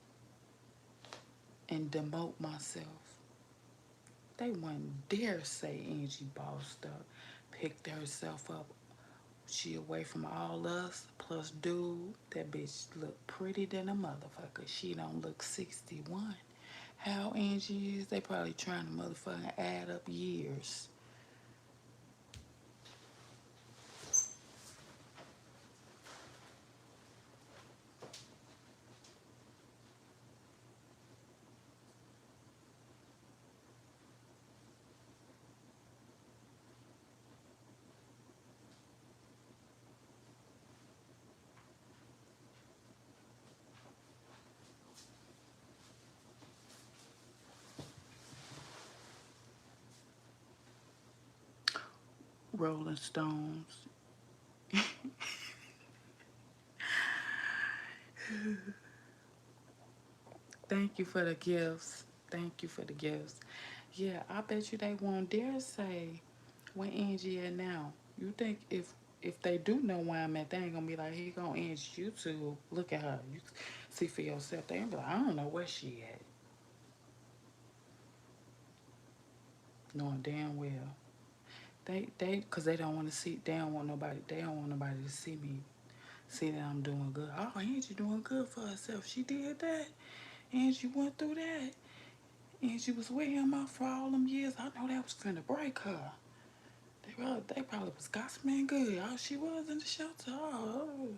and demote myself. They wouldn't dare say Angie bossed up, picked herself up. She away from all us, plus dude, that bitch look pretty than a motherfucker. She don't look 61. How Angie is, they probably trying to motherfucking add up years. Rolling Stones. Thank you for the gifts. Thank you for the gifts. Yeah, I bet you they won't dare say where Angie at now. You think if they do know where I'm at, they ain't gonna be like, here go Angie YouTube. Look at her. You see for yourself. They ain't be like, I don't know where she at. Knowing damn well. Cause they don't want to see, they don't want nobody to see me, see that I'm doing good. Oh, Angie doing good for herself. She did that. Angie went through that. Angie was with him out for all them years. I know that was finna break her. They probably was gossiping good. All she was in the shelter. Oh,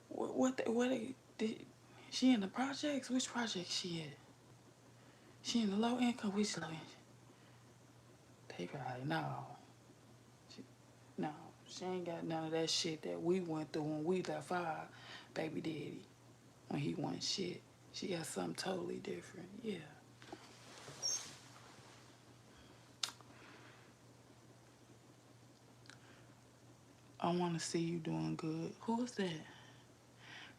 what they did? She in the projects? Which project she at? She in the low income? Which low income? They probably no. She, no, she ain't got none of that shit that we went through when we left our baby daddy when he wasn't shit. She got something totally different. Yeah. I want to see you doing good. Who is that?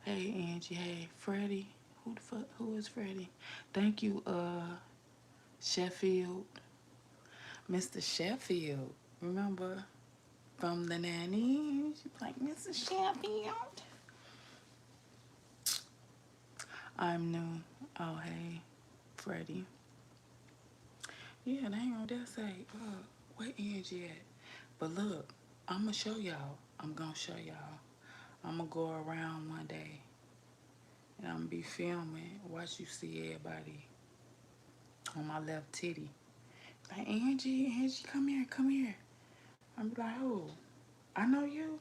Hey Angie. Hey Freddie. Who the fuck? Who is Freddie? Thank you, Sheffield, Mr. Sheffield. Remember from the nanny? She was like Mr. Sheffield. I'm new. Oh hey, Freddie. Yeah, they ain't gonna dare say, where Angie at? But look, I'ma show y'all. I'm gonna show y'all. I'ma go around one day and I'm gonna be filming. Watch you see everybody on my left titty. Like Angie, come here, come here. I'm be like, oh, I know you.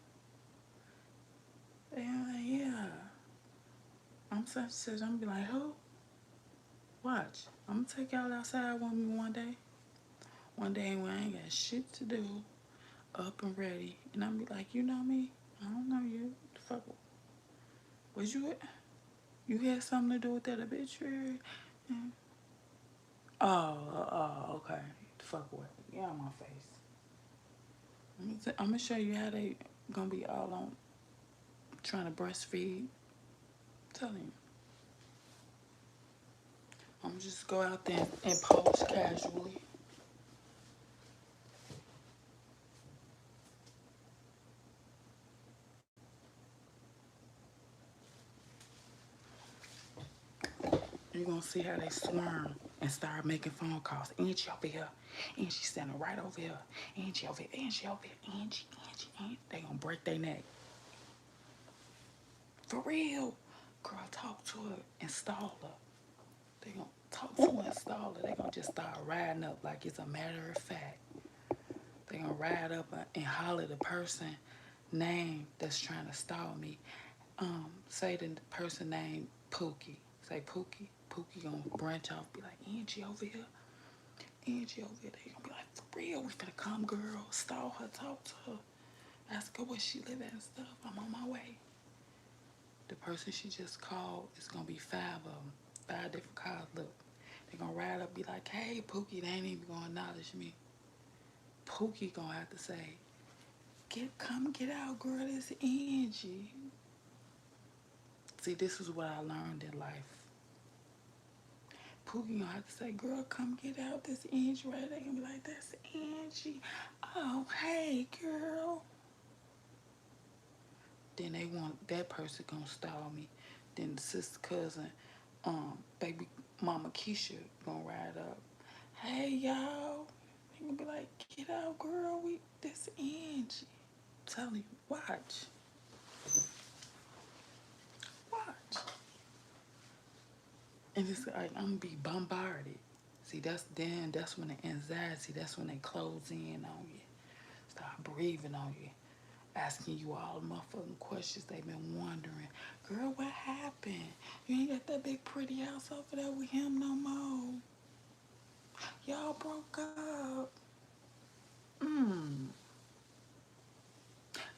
And I'm like, yeah. I'm such such. I'm be like, who? Watch. I'm gonna take y'all outside with me one day. One day when I ain't got shit to do, up and ready, and I'm be like, you know me? I don't know you. The fuck? Was you? You had something to do with that obituary? Yeah. Okay. Fuck what? Yeah, on my face. I'm gonna show you how they gonna be all on trying to breastfeed. Telling you, I'm just go out there and pose casually. You're gonna see how they swarm and start making phone calls. Angie over here. Angie standing right over here. Angie over here. Angie over here. Angie. They gonna break their neck. For real. Girl, talk to her. Install her. They gonna talk to her, install her. They gonna just start riding up like it's a matter of fact. They gonna ride up and holler the person name that's trying to stall me. Say the person name Pookie. Say Pookie. Pookie gonna branch off, be like, Angie over here. Angie over here. They gonna be like, for real, we finna come, girl. Stall her, talk to her. Ask her where she live at and stuff. I'm on my way. The person she just called is gonna be five of them. Five different calls. Look, they gonna ride up, be like, hey, Pookie, they ain't even gonna acknowledge me. Pookie gonna have to say, come get out, girl, it's Angie. See, this is what I learned in life. Pookie gonna have to say, girl, come get out, this Angie right there. They gonna be like, that's Angie. Oh, hey, girl. Then they want that person gonna stall me. Then the sister cousin, baby mama Keisha gonna ride up. Hey y'all. They gonna be like, get out, girl. This Angie. I'm telling you, watch. And it's like I'm gonna be bombarded. See, that's when the anxiety, that's when they close in on you. Start breathing on you. Asking you all the motherfucking questions they've been wondering. Girl, what happened? You ain't got that big pretty house over there with him no more. Y'all broke up. Mmm.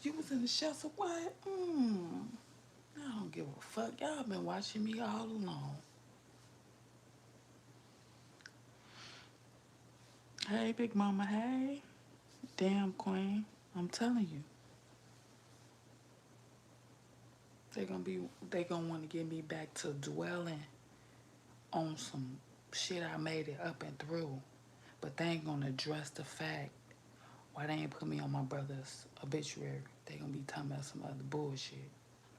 You was in the shelter, what? Mmm. I don't give a fuck. Y'all been watching me all along. Hey, big mama, hey. Damn, queen. I'm telling you. They gonna want to get me back to dwelling on some shit I made it up and through. But they ain't gonna address the fact why they ain't put me on my brother's obituary. They gonna be talking about some other bullshit.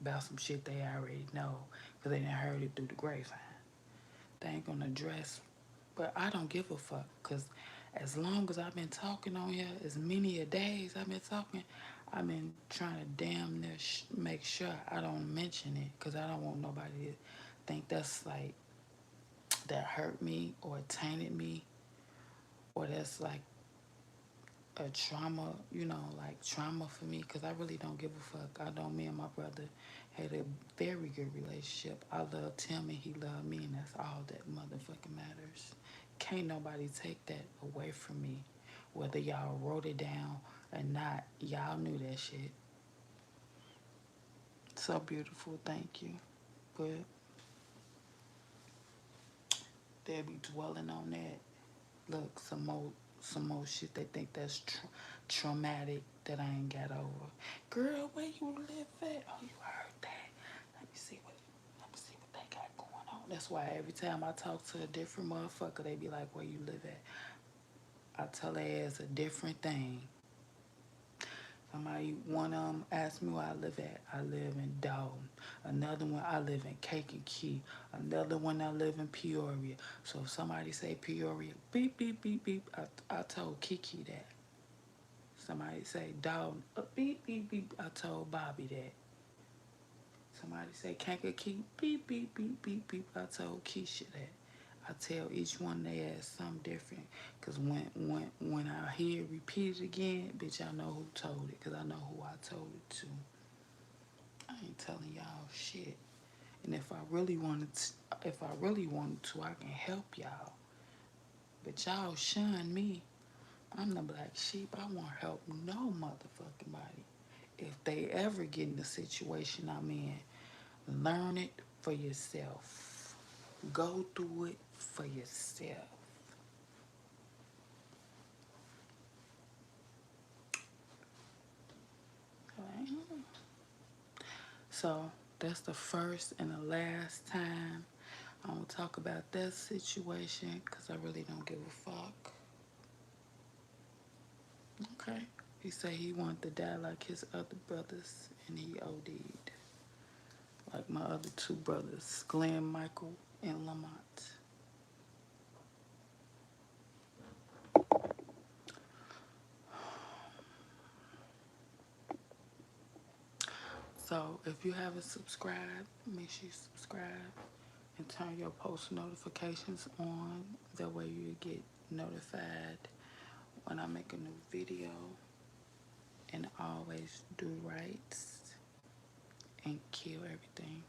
About some shit they already know. Because they done heard it through the grapevine. They ain't gonna address. But I don't give a fuck. Because as long as I've been talking on here, as many a days I've been talking, I've been trying to damn near make sure I don't mention it. Because I don't want nobody to think that's like, that hurt me or tainted me. Or that's like a trauma, like trauma for me, because I really don't give a fuck. I know me and my brother had a very good relationship. I loved him and he loved me, and that's all that motherfucking matters. Can't nobody take that away from me. Whether y'all wrote it down or not, y'all knew that shit. So beautiful, thank you. But they'll be dwelling on that. Look, some more shit they think that's traumatic that I ain't got over. Girl, where you live at? Oh, you heard that? Let me see what they got going on. That's why every time I talk to a different motherfucker, they be like, where you live at? I tell their ass a different thing. One of them asked me where I live at. I live in Dalton. Another one, I live in Kankakee. Another one, I live in Peoria. So if somebody say Peoria, beep, beep, beep, beep, I told Kiki that. Somebody say Dalton, beep, beep, beep, I told Bobby that. Somebody say Kankakee, beep, beep, beep, beep, beep, I told Keisha that. I tell each one they ask something different. Cause when I hear it repeated again, bitch, I know who told it. Cause I know who I told it to. I ain't telling y'all shit. And if I really wanted to, I can help y'all. But y'all shun me. I'm the black sheep. I won't help no motherfucking body. If they ever get in the situation I'm in, learn it for yourself. Go through it for yourself. So that's the first and the last time I'm gonna talk about that situation because I really don't give a fuck. Okay. He said he wanted to die like his other brothers and he OD'd. Like my other two brothers, Glenn, Michael, and Lamont. So if you haven't subscribed, make sure you subscribe and turn your post notifications on. That way you get notified when I make a new video. And always do rights and kill everything.